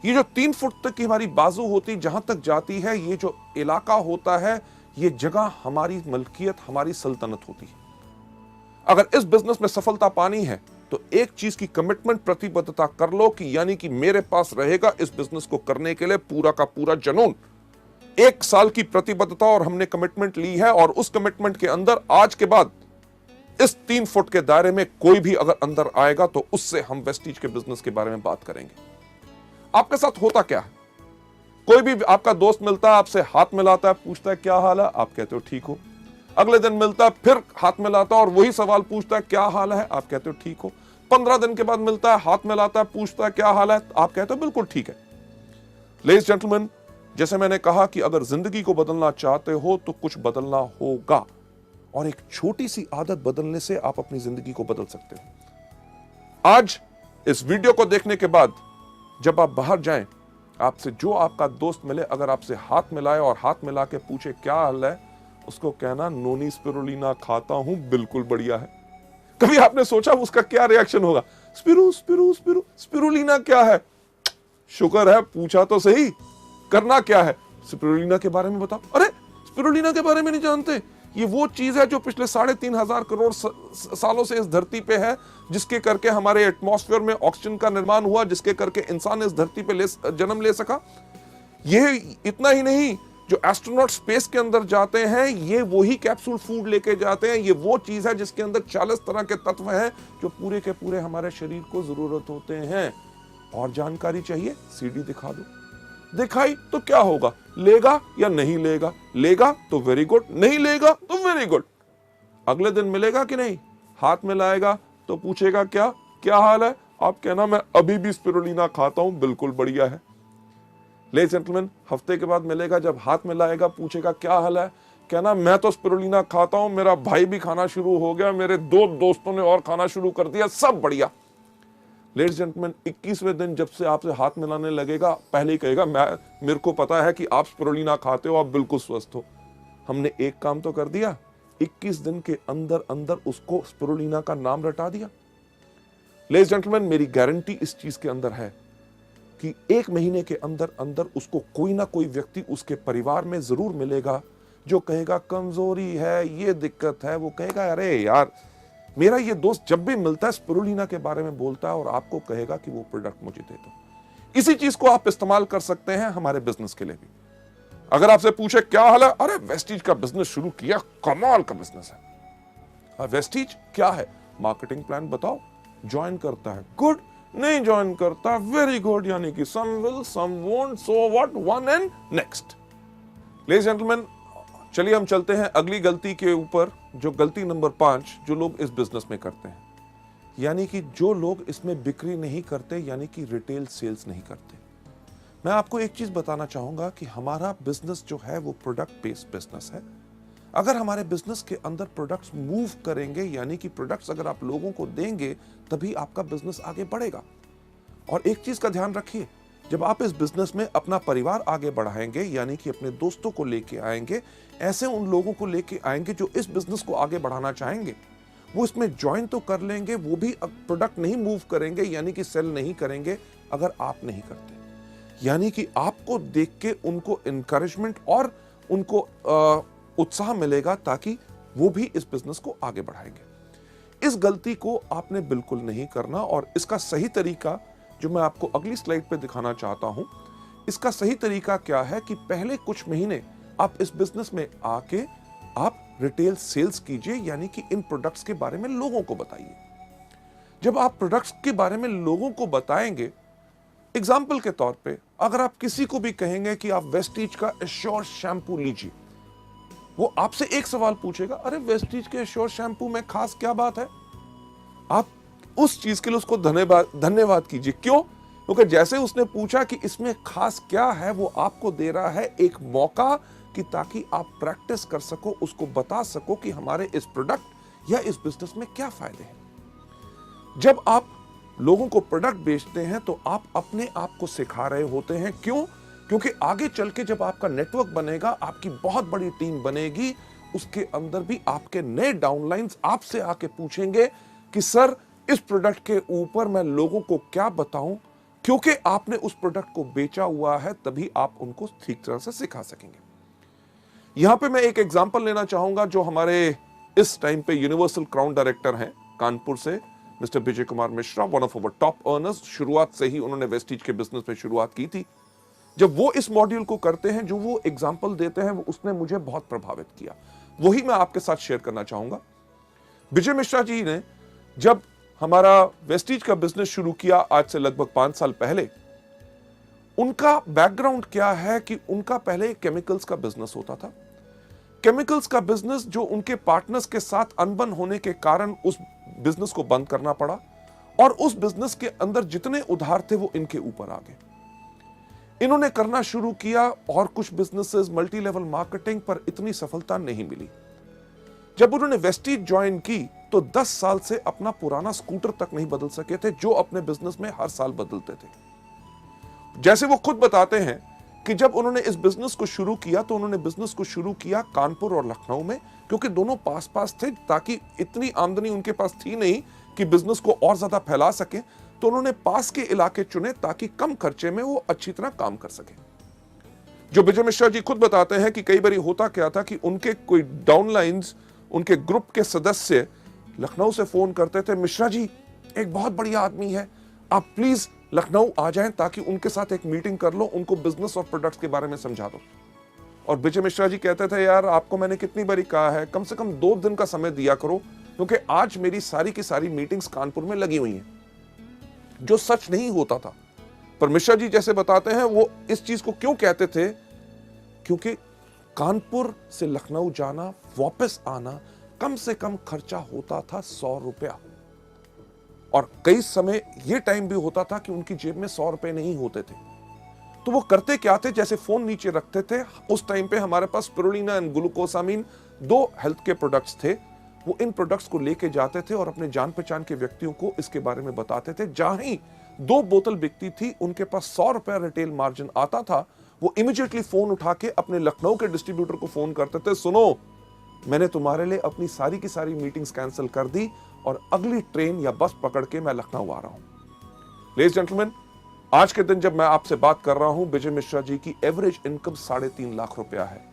ये जो 3 फुट तक की हमारी बाजू होती, जहां तक जाती है, ये जो इलाका होता है, ये जगह हमारी मलकियत, हमारी सल्तनत होती है। अगर इस बिजनेस में सफलता पानी है तो एक चीज की कमिटमेंट, प्रतिबद्धता कर लो कि यानी कि मेरे पास रहेगा इस बिजनेस को करने के लिए पूरा का पूरा जुनून। 1 साल की प्रतिबद्धता और हमने कमिटमेंट ली है, और उस कमिटमेंट के अंदर आज के बाद इस 3 फुट के दायरे में कोई भी अगर अंदर आएगा तो उससे हम वेस्टीज के बिजनेस के बारे में बात करेंगे। आपके साथ होता क्या है? कोई भी आपका दोस्त मिलता है, आपसे हाथ मिलाता है, पूछता है क्या हाल है, आप कहते हो ठीक हो। अगले दिन मिलता है, फिर हाथ मिलाता है और वही सवाल पूछता है क्या हाल है, आप कहते हो ठीक हो। 15 दिन के बाद मिलता है, हाथ मिलाता है, पूछता है क्या हाल है, आप कहते हो बिल्कुल ठीक है। लेडीज जेंटलमैन, जैसे मैंने कहा कि अगर जिंदगी को बदलना चाहते हो तो कुछ बदलना होगा, और एक छोटी सी आदत बदलने से आप अपनी जिंदगी को बदल सकते हो। आज इस वीडियो को देखने के बाद जब आप बाहर जाएं, आपसे जो आपका दोस्त मिले, अगर आपसे हाथ मिलाए और हाथ मिला के पूछे क्या हाल है, उसको कहना नोनी स्पिरुलिना खाता हूं, बिल्कुल बढ़िया है। कभी आपने सोचा उसका क्या रिएक्शन होगा? स्पिरुलिना क्या है? शुक्र है पूछा तो सही, करना क्या है? स्पिरुलिना के बारे में बताओ। अरे स्पिरुलिना के बारे में नहीं जानते? ये वो चीज है जो पिछले 3,500 करोड़ सालों से इस धरती पे है, जिसके करके हमारे एटमॉस्फेयर में ऑक्सीजन का निर्माण हुआ, जिसके करके इंसान इस धरती पे जन्म ले सका। ये इतना ही नहीं, जो एस्ट्रोनॉट स्पेस के अंदर जाते हैं, ये वही कैप्सूल फूड लेके जाते हैं। ये वो चीज है जिसके अंदर 40 तरह के तत्व हैं जो पूरे के पूरे हमारे शरीर को जरूरत होते हैं। और जानकारी चाहिए? सीडी दिखा दो। दिखाई तो क्या होगा? लेगा या नहीं लेगा? लेगा तो वेरी गुड, नहीं लेगा तो वेरी गुड। अगले दिन मिलेगा कि नहीं, हाथ मिलाएगा तो पूछेगा क्या क्या हाल है, आप कहना मैं अभी भी स्पिरुलिना खाता हूं, बिल्कुल बढ़िया है। लेडीज जेंटलमैन, हफ्ते के बाद मिलेगा, जब हाथ मिलाएगा पूछेगा क्या हाल है, कहना मैं तो स्पिरुलिना खाता हूं, मेरा भाई भी खाना शुरू हो गया, मेरे 2 दोस्तों ने और खाना शुरू कर दिया, सब बढ़िया। लेडीज जेंटलमैन, 21वें दिन जब से आपसे हाथ मिलाने लगेगा, पहले ही कहेगा मेरे को पता है कि आप स्पिरुलिना खाते हो, आप बिल्कुल स्वस्थ हो। हमने एक काम तो कर दिया, 21 दिन के अंदर अंदर उसको स्पिरुलिना का नाम रटा दिया। लेडीज जेंटलमैन, मेरी गारंटी इस चीज के अंदर है कि 1 महीने के अंदर अंदर उसको कोई ना कोई व्यक्ति उसके परिवार में जरूर मिलेगा जो कहेगा कमजोरी है, ये दिक्कत है। वो कहेगा अरे यार, मेरा ये दोस्त जब भी मिलता है स्पिरुलिना के बारे में बोलता है, और आपको कहेगा कि वो प्रोडक्ट मुझे दे दो। इसी चीज को आप इस्तेमाल कर सकते हैं हमारे बिजनेस के लिए भी। अगर आपसे पूछे क्या हाल है, अरे वेस्टीज का बिजनेस शुरू किया, कमाल का बिजनेस है। वेस्टीज क्या है? मार्केटिंग प्लान बताओ, ज्वाइन करता है, गुड। नहीं ज्वाइन करता, वेरी गुड, यानी कि some will some won't, so what, one and next. Ladies gentleman, चलिए हम चलते हैं अगली गलती के ऊपर, जो गलती नंबर 5 जो लोग इस बिजनेस में करते हैं, यानी कि जो लोग इसमें बिक्री नहीं करते, यानी कि रिटेल सेल्स नहीं करते। मैं आपको एक चीज बताना चाहूंगा कि हमारा बिजनेस जो है वो प्रोडक्ट बेस्ड बिजनेस है। अगर हमारे बिजनेस के अंदर प्रोडक्ट्स मूव करेंगे, यानी कि प्रोडक्ट्स अगर आप लोगों को देंगे, तभी आपका बिजनेस आगे बढ़ेगा। और एक चीज का ध्यान रखिए, जब आप इस बिजनेस में अपना परिवार आगे बढ़ाएंगे, यानी कि अपने दोस्तों को लेके आएंगे, ऐसे उन लोगों को लेके आएंगे जो इस बिजनेस को आगे बढ़ाना चाहेंगे, वो इसमें ज्वाइन तो कर लेंगे, वो भी प्रोडक्ट नहीं मूव करेंगे, यानी कि सेल नहीं करेंगे अगर आप नहीं करते। यानी कि आपको देख के उनको इनकरेजमेंट और उनको उत्साह मिलेगा, ताकि वो भी इस बिजनेस को आगे बढ़ाएंगे। इस गलती को आपने बिल्कुल नहीं करना, और इसका सही तरीका जो मैं आपको अगली स्लाइड पे दिखाना चाहता हूं, इसका सही तरीका क्या है कि पहले कुछ महीने आप इस बिजनेस में आके आप रिटेल सेल्स कीजिए, यानी कि इन प्रोडक्ट्स के बारे में लोगों को बताइए। जब आप प्रोडक्ट्स के बारे में लोगों को बताएंगे, एग्जाम्पल के तौर पे अगर आप किसी को भी कहेंगे कि आप वेस्टीज का एश्योर शैम्पू लीजिए, वो आपसे एक सवाल पूछेगा, अरे वेस्टीज के एश्योर शैम्पू में खास क्या बात है? आप उस चीज के लिए उसको धन्यवाद कीजिए। क्यों? क्योंकि जैसे उसने पूछा कि इसमें खास क्या है, वो आपको दे रहा है एक मौका कि ताकि आप प्रैक्टिस कर सको, उसको बता सको कि हमारे इस प्रोडक्ट या इस बिजनेस में क्या फायदे हैं। जब आप लोगों को प्रोडक्ट बेचते हैं तो आप अपने आप को सिखा रहे होते हैं। क्यों? क्योंकि आगे चल के जब आपका नेटवर्क बनेगा, आपकी बहुत बड़ी टीम बनेगी, उसके अंदर भी आपके नए डाउनलाइंस आपसे आके पूछेंगे कि सर इस प्रोडक्ट के ऊपर मैं लोगों को क्या बताऊं, क्योंकि आपने उस प्रोडक्ट को बेचा हुआ है, तभी आप उनको ठीक तरह से सिखा सकेंगे। यहां पे मैं एक एग्जांपल लेना चाहूंगा, जो हमारे इस टाइम पे यूनिवर्सल क्राउन डायरेक्टर हैं कानपुर से, mister Vijay Kumar Mishra, one of our top earners. शुरुआत से ही उन्होंने वेस्टीज के बिजनेस में शुरुआत की थी। जब वो इस मॉड्यूल को करते हैं, जो वो एग्जांपल देते हैं, वो उसने मुझे बहुत प्रभावित किया। वही मैं आपके साथ शेयर करना चाहूंगा। विजय मिश्रा जी ने जब हमारा वेस्टीज का बिजनेस शुरू किया, आज से लगभग 5 साल पहले, उनका बैकग्राउंड क्या है कि उनका पहले केमिकल्स का बिजनेस होता था। केमिकल्स का बिजनेस जो उनके पार्टनर्स के साथ अनबन होने के कारण उस बिजनेस को बंद करना पड़ा, और उस बिजनेस के अंदर जितने उधार थे वो इनके ऊपर आ गए। इन्होंने करना शुरू किया और कुछ बिजनेसेस, मल्टी लेवल मार्केटिंग, पर इतनी सफलता नहीं मिली। जब उन्होंने वेस्टीज ज्वाइन की तो 10 साल से अपना पुराना स्कूटर तक नहीं बदल सके थे, जो अपने बिजनेस में हर साल बदलते थे। जैसे वो खुद बताते हैं कि जब उन्होंने इस बिजनेस को शुरू किया तो उन्होंने बिजनेस को शुरू किया कानपुर और लखनऊ में, क्योंकि दोनों पास पास थे, ताकि इतनी आमदनी उनके पास थी नहीं कि बिजनेस को और ज्यादा फैला सके। तो उन्होंने पास के इलाके चुने ताकि कम खर्चे में वो अच्छी तरह काम कर सके। जो विजय मिश्रा जी खुद बताते हैं कि कई बार होता क्या था कि उनके कोई डाउनलाइंस, उनके ग्रुप के सदस्य लखनऊ से फोन करते थे, मिश्रा जी एक बहुत बढ़िया आदमी है, आप प्लीज लखनऊ आ जाएं ताकि उनके साथ एक मीटिंग कर लो, उनको बिजनेस और प्रोडक्ट्स के बारे में समझा दो। और विजय मिश्रा जी कहते थे, यार आपको मैंने कितनी बारी कहा है, कम से कम 2 दिन का समय दिया करो, क्योंकि आज मेरी सारी की सारी मीटिंग्स कानपुर में लगी हुई हैं। जो सच नहीं होता था, पर मिश्रा जी जैसे बताते हैं, वो इस चीज को क्यों कहते थे, क्योंकि कानपुर से लखनऊ जाना, वापस आना, कम से कम खर्चा होता था 100 रुपया। और कई समय यह टाइम भी होता था कि उनकी जेब में 100 रुपए नहीं होते थे। तो वो करते क्या थे, जैसे फोन नीचे रखते थे, उस टाइम पे हमारे पास स्पिरुलिना एंड ग्लूकोसामीन 2 हेल्थ के प्रोडक्ट्स थे, वो इन प्रोडक्ट्स को लेके जाते थे और अपने जान पहचान के व्यक्तियों को इसके बारे में बताते थे। जहां ही 2 बोतल बिकती थी, उनके पास 100 रुपया रिटेल मार्जिन आता था, वो इमीडिएटली फोन उठा के अपने लखनऊ के डिस्ट्रीब्यूटर को फोन करते थे, सुनो मैंने तुम्हारे लिए अपनी सारी की सारी मीटिंग्स कैंसिल कर दी और अगली ट्रेन या बस पकड़ के मैं लखनऊ आ रहा हूं। लेडीज जेंटलमैन, आज के दिन जब मैं आपसे बात कर रहा हूं, विजय मिश्रा जी की एवरेज इनकम 3.5 लाख रुपया है।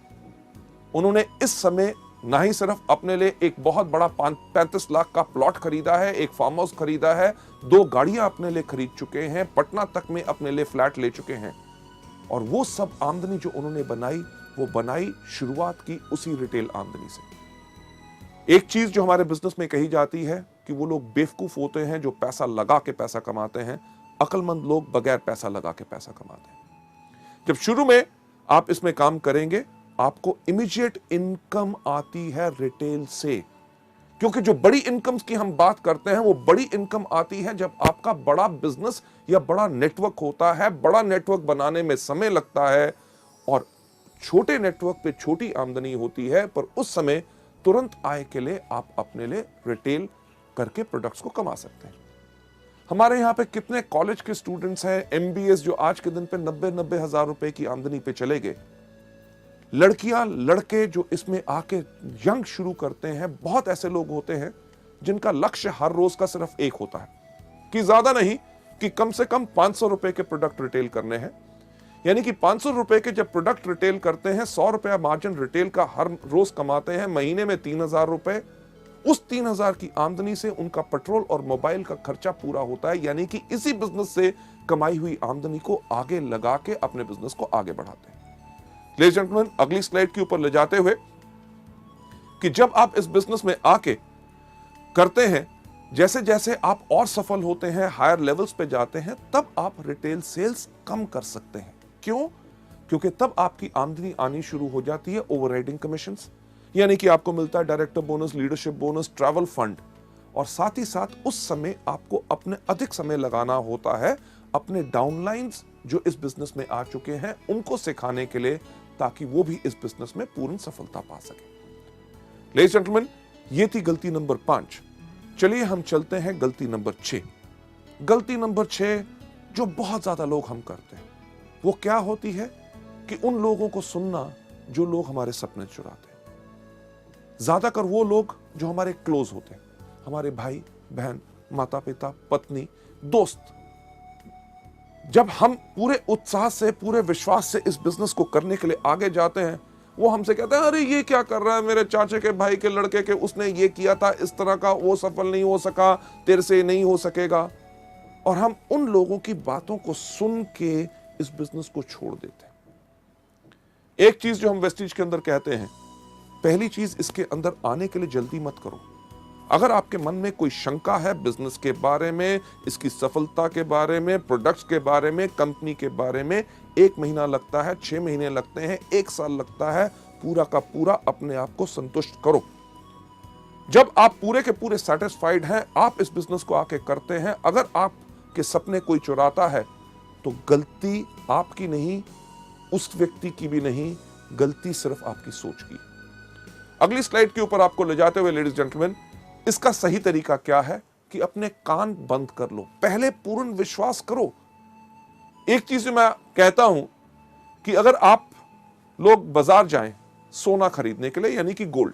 उन्होंने इस समय ना ही सिर्फ अपने लिए एक बहुत बड़ा 35 लाख का प्लॉट खरीदा है, एक फार्म हाउस खरीदा है, 2 गाड़ियां अपने लिए खरीद चुके हैं, पटना तक में अपने लिए फ्लैट ले चुके हैं। और वो सब आमदनी जो उन्होंने बनाई, वो बनाई शुरुआत की उसी रिटेल आमदनी से। एक चीज जो हमारे बिजनेस में कही जाती है, कि वो लोग बेवकूफ होते हैं जो पैसा लगा के पैसा कमाते हैं, अक्लमंद लोग बगैर पैसा लगा के पैसा कमाते हैं। जब शुरू में आप इसमें काम करेंगे, आपको इमीडिएट इनकम आती है रिटेल से, क्योंकि जो बड़ी इनकम्स की हम बात करते हैं वो बड़ी इनकम आती है जब आपका बड़ा बिजनेस या बड़ा नेटवर्क होता है। बड़ा नेटवर्क बनाने में समय लगता है और छोटे नेटवर्क पे छोटी आमदनी होती है, पर उस समय तुरंत आय के लिए आप अपने लिए रिटेल करके प्रोडक्ट्स को कमा सकते हैं। हमारे यहाँ पे कितने कॉलेज के स्टूडेंट्स हैं, एमबीएस, जो आज के दिन पे 90-90 हजार रुपए की आमदनी पे चले गए। लड़कियां लड़के जो इसमें आके यंग शुरू करते हैं, बहुत ऐसे लोग होते हैं जिनका लक्ष्य हर रोज का सिर्फ एक होता है कि ज्यादा नहीं, कि कम से कम 500 रुपए के प्रोडक्ट रिटेल करने हैं। यानी कि 500 रुपए के जब प्रोडक्ट रिटेल करते हैं, 100 रुपया मार्जिन रिटेल का हर रोज कमाते हैं, महीने में 3000 रुपए। उस 3000 की आमदनी से उनका पेट्रोल और मोबाइल का खर्चा पूरा होता है। यानी कि इसी बिजनेस से कमाई हुई आमदनी को आगे लगा के अपने बिजनेस को आगे बढ़ाते हैं। लेडीज एंड जेंटलमैन, अगली स्लाइड के ऊपर ले जाते हुए कि जब आप इस बिजनेस में आके करते हैं, जैसे जैसे आप और सफल होते हैं, हायर लेवल्स पे जाते हैं, तब आप रिटेल सेल्स कम कर सकते हैं। क्यों? क्योंकि तब आपकी आमदनी आनी शुरू हो जाती है ओवरराइडिंग कमीशंस, यानी कि आपको मिलता है director bonus, leadership bonus, travel fund, और साथ ही साथ उस समय आपको अपने अधिक समय लगाना होता है अपने डाउनलाइंस जो इस बिजनेस में आ चुके हैं उनको सिखाने के लिए, ताकि वो भी इस बिजनेस में पूर्ण सफलता पा सके। लेडीज एंड जेंटलमैन, ये थी गलती नंबर 5। चलिए हम चलते हैं गलती नंबर 6। गलती नंबर 6 जो बहुत ज्यादा लोग हम करते हैं, वो क्या होती है कि उन लोगों को सुनना जो लोग हमारे सपने चुराते हैं। ज्यादातर वो लोग जो हमारे क्लोज होते हैं, हमारे भाई बहन, माता पिता, पत्नी, दोस्त। जब हम पूरे उत्साह से, पूरे विश्वास से इस बिजनेस को करने के लिए आगे जाते हैं, वो हमसे कहते हैं, अरे ये क्या कर रहा है, मेरे चाचे के भाई के लड़के के उसने ये किया था इस तरह का, वो सफल नहीं हो सका, तेरे से नहीं हो सकेगा। और हम उन लोगों की बातों को सुन के इस बिजनेस को छोड़ देते हैं। एक चीज जो हम वेस्टीज के अंदर कहते हैं, पहली चीज, इसके अंदर आने के लिए जल्दी मत करो। अगर आपके मन में कोई शंका है बिजनेस के बारे में, इसकी सफलता के बारे में, प्रोडक्ट्स के बारे में, कंपनी के बारे में, 1 महीना लगता है, 6 महीने लगते हैं, 1 साल लगता है, पूरा का पूरा अपने आप को संतुष्ट करो। जब आप पूरे के पूरे सेटिस्फाइड हैं, आप इस बिजनेस को आके करते हैं। अगर आपके सपने कोई चुराता है तो गलती आपकी नहीं, उस व्यक्ति की भी नहीं, गलती सिर्फ आपकी सोच की। अगली स्लाइड के ऊपर आपको ले जाते हुए लेडीज जेंटलमैन, इसका सही तरीका क्या है कि अपने कान बंद कर लो, पहले पूर्ण विश्वास करो। एक चीज मैं कहता हूं कि अगर आप लोग बाजार जाएं सोना खरीदने के लिए, यानी कि गोल्ड,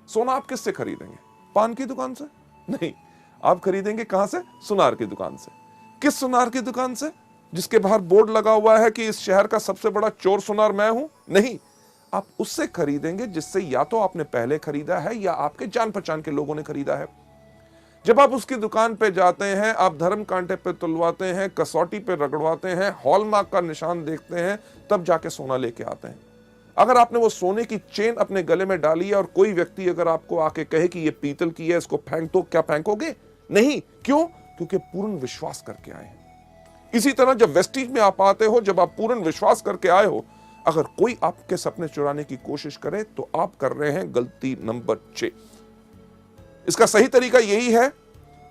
सोना आप किससे खरीदेंगे? पान की दुकान से? नहीं, आप खरीदेंगे कहां से? सुनार की दुकान से। किस सुनार की दुकान से? जिसके बाहर बोर्ड लगा हुआ है कि इस शहर का सबसे बड़ा चोर सुनार मैं हूं? नहीं, आप उससे खरीदेंगे जिससे या तो आपने पहले खरीदा है या आपके जान पहचान के लोगों ने खरीदा है। जब आप उसकी दुकान पे जाते हैं, आप धर्म कांटे पे तुलवाते हैं, कसौटी पे रगड़वाते हैं, हॉलमार्क का निशान देखते हैं, तब जाके सोना लेके आते हैं। अगर आपने वो सोने की चेन अपने गले में डाली है और कोई व्यक्ति अगर आपको आके कहे कि ये पीतल की है, इसको फेंक दो, क्या फेंकोगे? नहीं। क्यों? क्योंकि पूर्ण विश्वास करके आए हैं। इसी तरह जब वेस्टीज में आप आते हो, जब आप पूर्ण विश्वास करके आए हो, अगर कोई आपके सपने चुराने की कोशिश करे तो आप कर रहे हैं गलती नंबर 6। इसका सही तरीका यही है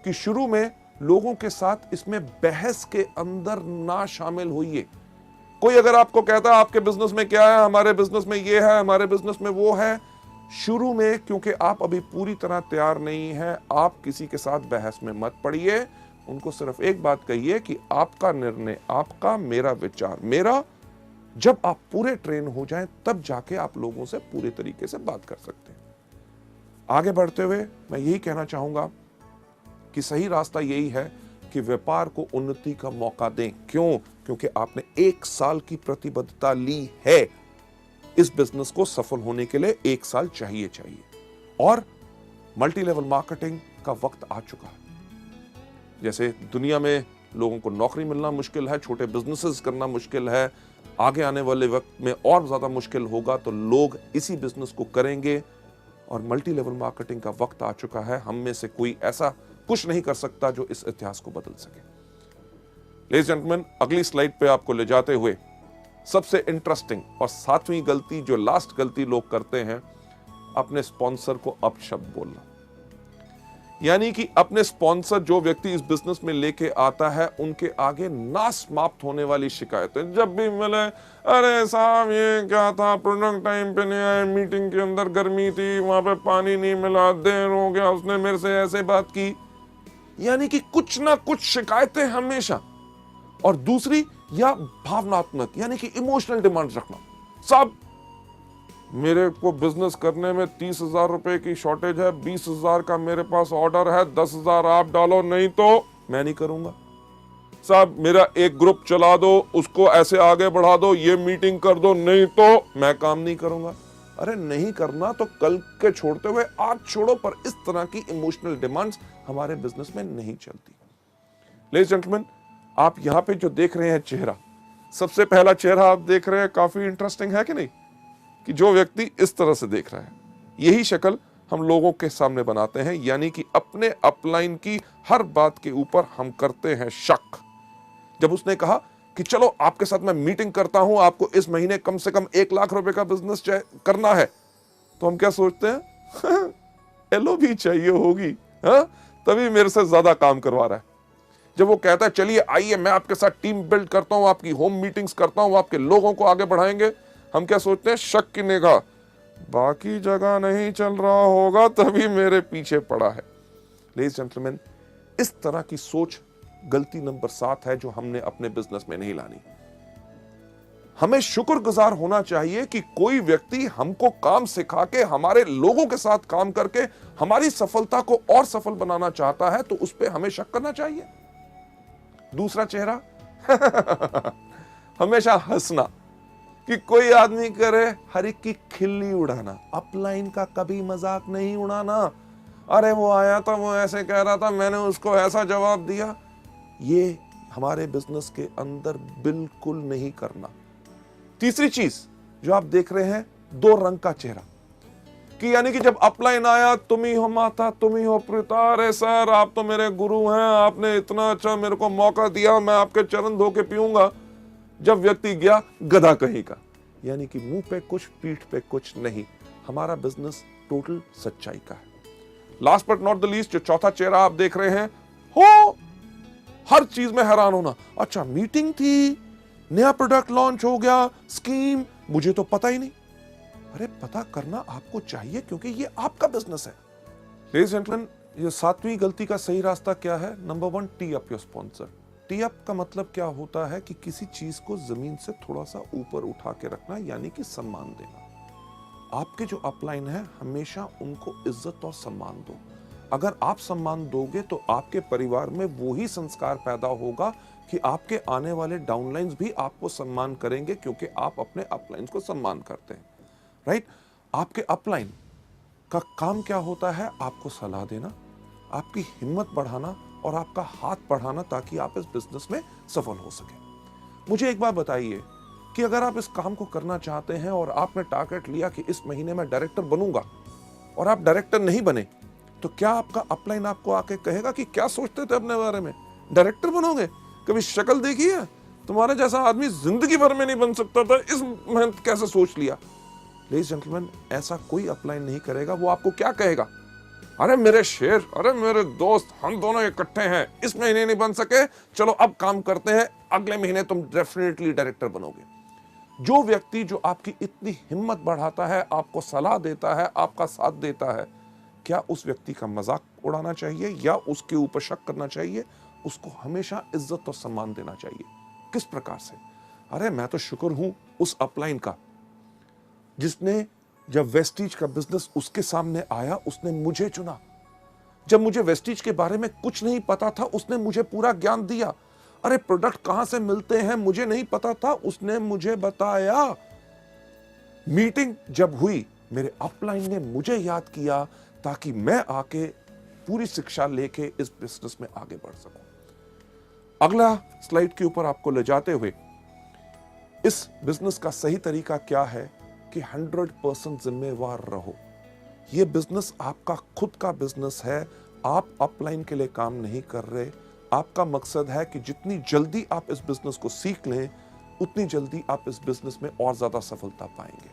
कि शुरू में लोगों के साथ इसमें बहस के अंदर ना शामिल होइए। कोई अगर आपको कहता है आपके बिजनेस में क्या है, हमारे बिजनेस में ये है, हमारे बिजनेस में वो है, शुरू में क्योंकि आप अभी पूरी तरह तैयार नहीं है, आप किसी के साथ बहस में मत पड़िए। उनको सिर्फ एक बात कहिए कि आपका निर्णय आपका, मेरा विचार मेरा। जब आप पूरे ट्रेन हो जाएं, तब जाके आप लोगों से पूरे तरीके से बात कर सकते हैं। आगे बढ़ते हुए मैं यही कहना चाहूंगा कि सही रास्ता यही है कि व्यापार को उन्नति का मौका दें। क्यों? क्योंकि आपने 1 साल की प्रतिबद्धता ली है। इस बिजनेस को सफल होने के लिए 1 साल चाहिए और मल्टी लेवल मार्केटिंग का वक्त आ चुका है। जैसे दुनिया में लोगों को नौकरी मिलना मुश्किल है, छोटे बिजनेसेस करना मुश्किल है, आगे आने वाले वक्त में और ज्यादा मुश्किल होगा, तो लोग इसी बिजनेस को करेंगे और मल्टी लेवल मार्केटिंग का वक्त आ चुका है। हम में से कोई ऐसा कुछ नहीं कर सकता जो इस इतिहास को बदल सके। लेडीज जेंटलमैन, अगली स्लाइड पे आपको ले जाते हुए सबसे इंटरेस्टिंग और 7वीं गलती, जो लास्ट गलती लोग करते हैं, अपने स्पॉन्सर को अपशब्द बोलना। यानी कि अपने स्पॉन्सर, जो व्यक्ति इस बिजनेस में लेके आता है, उनके आगे ना समाप्त होने वाली शिकायतें जब भी मिले, अरे साहब ये क्या था, प्रोडक्ट टाइम पे नहीं आए, मीटिंग के अंदर गर्मी थी, वहां पे पानी नहीं मिला, देर हो गया, उसने मेरे से ऐसे बात की। यानी कि कुछ ना कुछ शिकायतें हमेशा। और दूसरी, या भावनात्मक, यानी कि इमोशनल डिमांड्स रखना। साहब मेरे को बिजनेस करने में 30,000 रुपए की शॉर्टेज है, 20,000 का मेरे पास ऑर्डर है, 10,000 आप डालो, नहीं तो मैं नहीं करूंगा। साहब मेरा एक ग्रुप चला दो, उसको ऐसे आगे बढ़ा दो, ये मीटिंग कर दो, नहीं तो मैं काम नहीं करूंगा। अरे नहीं करना तो कल के छोड़ते हुए आज छोड़ो, पर इस तरह की इमोशनल डिमांड्स हमारे बिजनेस में नहीं चलती। लेडीज जेंटलमैन, आप यहां पे जो देख रहे हैं चेहरा, सबसे पहला चेहरा आप देख रहे हैं, काफी इंटरेस्टिंग है कि नहीं, कि जो व्यक्ति इस तरह से देख रहा है, यही शक्ल हम लोगों के सामने बनाते हैं। यानी कि अपने अपलाइन की हर बात के ऊपर हम करते हैं शक। जब उसने कहा कि चलो आपके साथ मैं मीटिंग करता हूं, आपको इस महीने कम से कम 1 लाख रुपए का बिजनेस करना है, तो हम क्या सोचते हैं, एलो भी चाहिए होगी, हाँ, तभी मेरे से ज्यादा काम करवा रहा है। जब वो कहता है चलिए आइए मैं आपके साथ टीम बिल्ड करता हूं, आपकी होम मीटिंग्स करता हूं, आपके लोगों को आगे बढ़ाएंगे, हम क्या सोचते हैं, शक की निगाह, बाकी जगह नहीं चल रहा होगा तभी मेरे पीछे पड़ा है। लेडीज जेंटलमैन, इस तरह की सोच गलती नंबर 7 है जो हमने अपने बिजनेस में नहीं लानी। हमें शुक्रगुजार होना चाहिए कि कोई व्यक्ति हमको काम सिखा के, हमारे लोगों के साथ काम करके हमारी सफलता को और सफल बनाना चाहता है, तो उस पर हमें शक करना चाहिए। दूसरा चेहरा हमेशा हंसना, कि कोई आदमी करे हर एक की खिल्ली उड़ाना, अपलाइन का कभी मजाक नहीं उड़ाना। अरे वो आया था, वो ऐसे कह रहा था, मैंने उसको ऐसा जवाब दिया। ये हमारे बिजनेस के अंदर बिल्कुल नहीं करना। तीसरी चीज जो आप देख रहे हैं, 2 रंग का चेहरा, कि यानी कि जब अपलाइन आया, तुम ही हो माता, तुम ही हो पिता, अरे सर आप तो मेरे गुरु हैं, आपने इतना अच्छा मेरे को मौका दिया, मैं आपके चरण धो के पीऊंगा। जब व्यक्ति गया, गधा कहीं का, यानी कि मुंह पे कुछ पीठ पे कुछ नहीं। हमारा बिजनेस टोटल सच्चाई का है। Last but not the least, जो चौथा चेहरा आप देख रहे हैं, हो हर चीज में हैरान होना। अच्छा मीटिंग थी, नया प्रोडक्ट लॉन्च हो गया, स्कीम, मुझे तो पता ही नहीं। अरे पता करना आपको चाहिए, क्योंकि ये आपका बिजनेस है। लेडीज एंड जेंटलमैन, ये 7वीं गलती का सही रास्ता क्या है? Number 1, T up your sponsor. T up का मतलब क्या होता है कि किसी चीज को जमीन से थोड़ा सा ऊपर उठा के रखना, यानी कि सम्मान देना। आपके जो अपलाइन है, हमेशा उनको इज्जत और सम्मान दो। अगर आप सम्मान दोगे तो आपके परिवार में वो ही संस्कार पैदा होगा कि आपके आने वाले डाउनलाइंस भी आपको सम्मान करेंगे, क्योंकि आप अपने अपलाइंस को सम्मान करते हैं, राइट? आपके अपलाइन का काम क्या होता है? आपको सलाह देना, आपकी हिम्मत बढ़ाना और आपका हाथ बढ़ाना, ताकि आप इस बिजनेस में सफल हो सके। मुझे एक बात बताइए कि अगर आप इस काम को करना चाहते हैं और आपने टारगेट लिया कि इस महीने में डायरेक्टर बनूंगा, और आप डायरेक्टर नहीं बने, तो क्या आपका अपलाइन आपको आके कहेगा कि क्या सोचते थे अपने बारे में, डायरेक्टर बनोगे? कभी शक्ल देखी है? तुम्हारे जैसा आदमी जिंदगी भर में नहीं बन सकता था, इस मेहनत कैसे सोच लिया? लेडीज जेंटलमैन, ऐसा कोई अपलाइन नहीं करेगा। वो आपको क्या कहेगा? अरे मेरे शेर, अरे मेरे दोस्त, हम दोनों इकट्ठे हैं, इस महीने नहीं बन सके, चलो अब काम करते हैं, अगले महीने तुम डेफिनेटली डायरेक्टर बनोगे। जो व्यक्ति जो आपकी इतनी हिम्मत बढ़ाता है, आपको सलाह देता है, आपका साथ देता है, क्या उस व्यक्ति का मजाक उड़ाना चाहिए या उसके ऊपर शक करना चाहिए? उसको हमेशा इज्जत और सम्मान देना चाहिए। किस प्रकार से? अरे मैं तो शुक्र हूं उस अपलाइन का, जिसने जब वेस्टीज का बिजनेस उसके सामने आया, उसने मुझे चुना। जब मुझे वेस्टीज के बारे में कुछ नहीं पता था, उसने मुझे पूरा ज्ञान दिया। अरे प्रोडक्ट कहां से मिलते हैं मुझे नहीं पता था, उसने मुझे बताया। मीटिंग जब हुई, मेरे अपलाइन ने मुझे याद किया, ताकि मैं आके पूरी शिक्षा लेके इस बिजनेस में आगे बढ़ सकूं। अगला स्लाइड के ऊपर आपको ले जाते हुए, इस बिजनेस का सही तरीका क्या है कि 100% जिम्मेवार रहो। यह बिजनेस आपका खुद का बिजनेस है, आप अपलाइन के लिए काम नहीं कर रहे। आपका मकसद है कि जितनी जल्दी आप इस बिजनेस को सीख लें, उतनी जल्दी आप इस बिजनेस में और ज्यादा सफलता पाएंगे।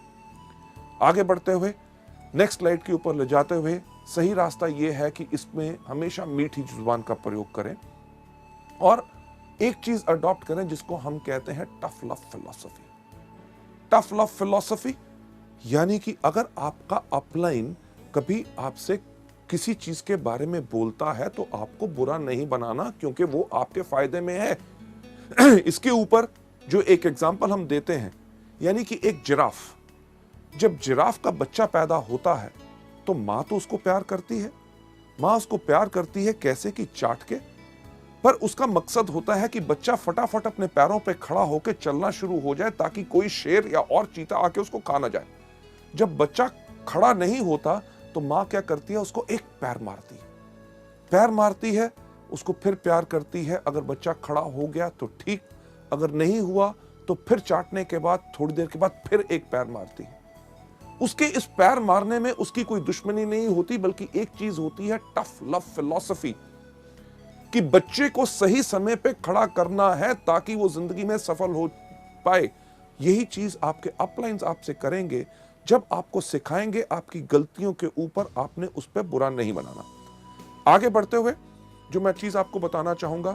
आगे बढ़ते हुए नेक्स्ट स्लाइड के ऊपर ले जाते हुए सही रास्ता यह है कि इसमें हमेशा मीठी जुबान का प्रयोग करें और एक चीज अडॉप्ट करें जिसको हम कहते हैं tough love philosophy. Tough love philosophy यानी कि अगर आपका अपलाइन कभी आपसे किसी चीज के बारे में बोलता है तो आपको बुरा नहीं बनाना, क्योंकि वो आपके फायदे में है। इसके ऊपर जो एक एग्जांपल हम देते हैं, यानी कि एक जिराफ, जब जिराफ का बच्चा पैदा होता है तो मां तो उसको प्यार करती है। मां उसको प्यार करती है कैसे कि चाट के, पर उसका मकसद होता है कि बच्चा फटाफट अपने पैरों पे खड़ा होकर चलना शुरू हो जाए ताकि कोई शेर या और चीता आके उसको खा ना जाए। जब बच्चा खड़ा नहीं होता तो मां क्या करती है, उसको एक पैर मारती है। पैर मारती है, उसको फिर प्यार करती है। अगर बच्चा खड़ा हो गया तो ठीक, अगर नहीं हुआ तो फिर चाटने के बाद थोड़ी देर के बाद फिर एक पैर मारती है। उसके इस पैर मारने में उसकी कोई दुश्मनी नहीं होती, बल्कि एक चीज होती है टफ लव फिलॉसफी, कि बच्चे को सही समय पे खड़ा करना है ताकि वो जिंदगी में सफल हो पाए। यही चीज आपके अपलाइंस आपसे करेंगे जब आपको सिखाएंगे आपकी गलतियों के ऊपर आपने उस पर बुरा नहीं बनाना। आगे बढ़ते हुए जो मैं चीज आपको बताना चाहूंगा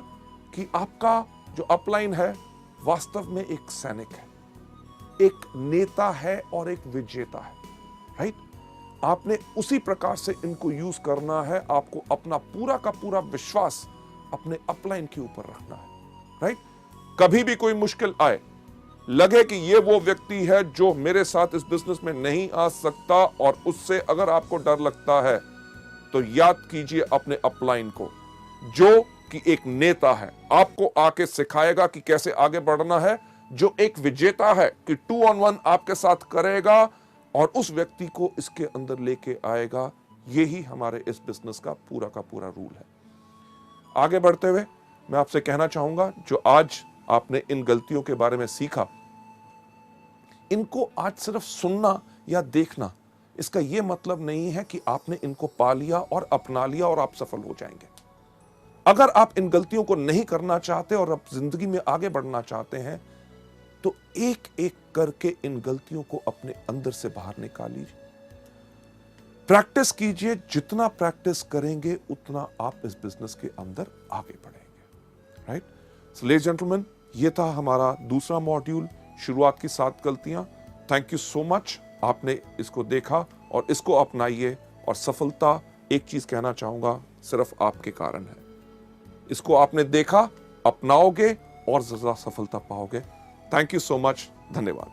कि आपका जो अपलाइन है वास्तव में एक सैनिक है, एक नेता है और एक विजेता है। राइट? आपने उसी प्रकार से इनको यूज करना है। आपको अपना पूरा का पूरा विश्वास अपने अपलाइन के ऊपर रखना है। राइट? कभी भी कोई मुश्किल आए, लगे कि ये वो व्यक्ति है जो मेरे साथ इस बिजनेस में नहीं आ सकता, और उससे अगर आपको डर लगता है तो याद कीजिए अपने अपलाइन को, जो कि एक नेता है, आपको आके सिखाएगा कि कैसे आगे बढ़ना है, जो एक विजेता है कि 2 on 1 आपके साथ करेगा और उस व्यक्ति को इसके अंदर लेके आएगा। यही हमारे इस बिजनेस का पूरा रूल है। आगे बढ़ते हुए मैं आपसे कहना चाहूंगा, जो आज आपने इन गलतियों के बारे में सीखा, इनको आज सिर्फ सुनना या देखना, इसका यह मतलब नहीं है कि आपने इनको पा लिया और अपना लिया और आप सफल हो जाएंगे। अगर आप इन गलतियों को नहीं करना चाहते और आप जिंदगी में आगे बढ़ना चाहते हैं तो एक एक करके इन गलतियों को अपने अंदर से बाहर निकालिए। प्रैक्टिस कीजिए, जितना प्रैक्टिस करेंगे उतना आप इस बिजनेस के अंदर आगे बढ़ेंगे। राइट? सो लेडीज जेंटलमैन, ये था हमारा दूसरा मॉड्यूल, शुरुआत की 7 गलतियां। थैंक यू सो मच, आपने इसको देखा और इसको अपनाइए, और सफलता, एक चीज कहना चाहूंगा, सिर्फ आपके कारण है। इसको आपने देखा, अपनाओगे और ज्यादा सफलता पाओगे। थैंक यू सो मच, धन्यवाद।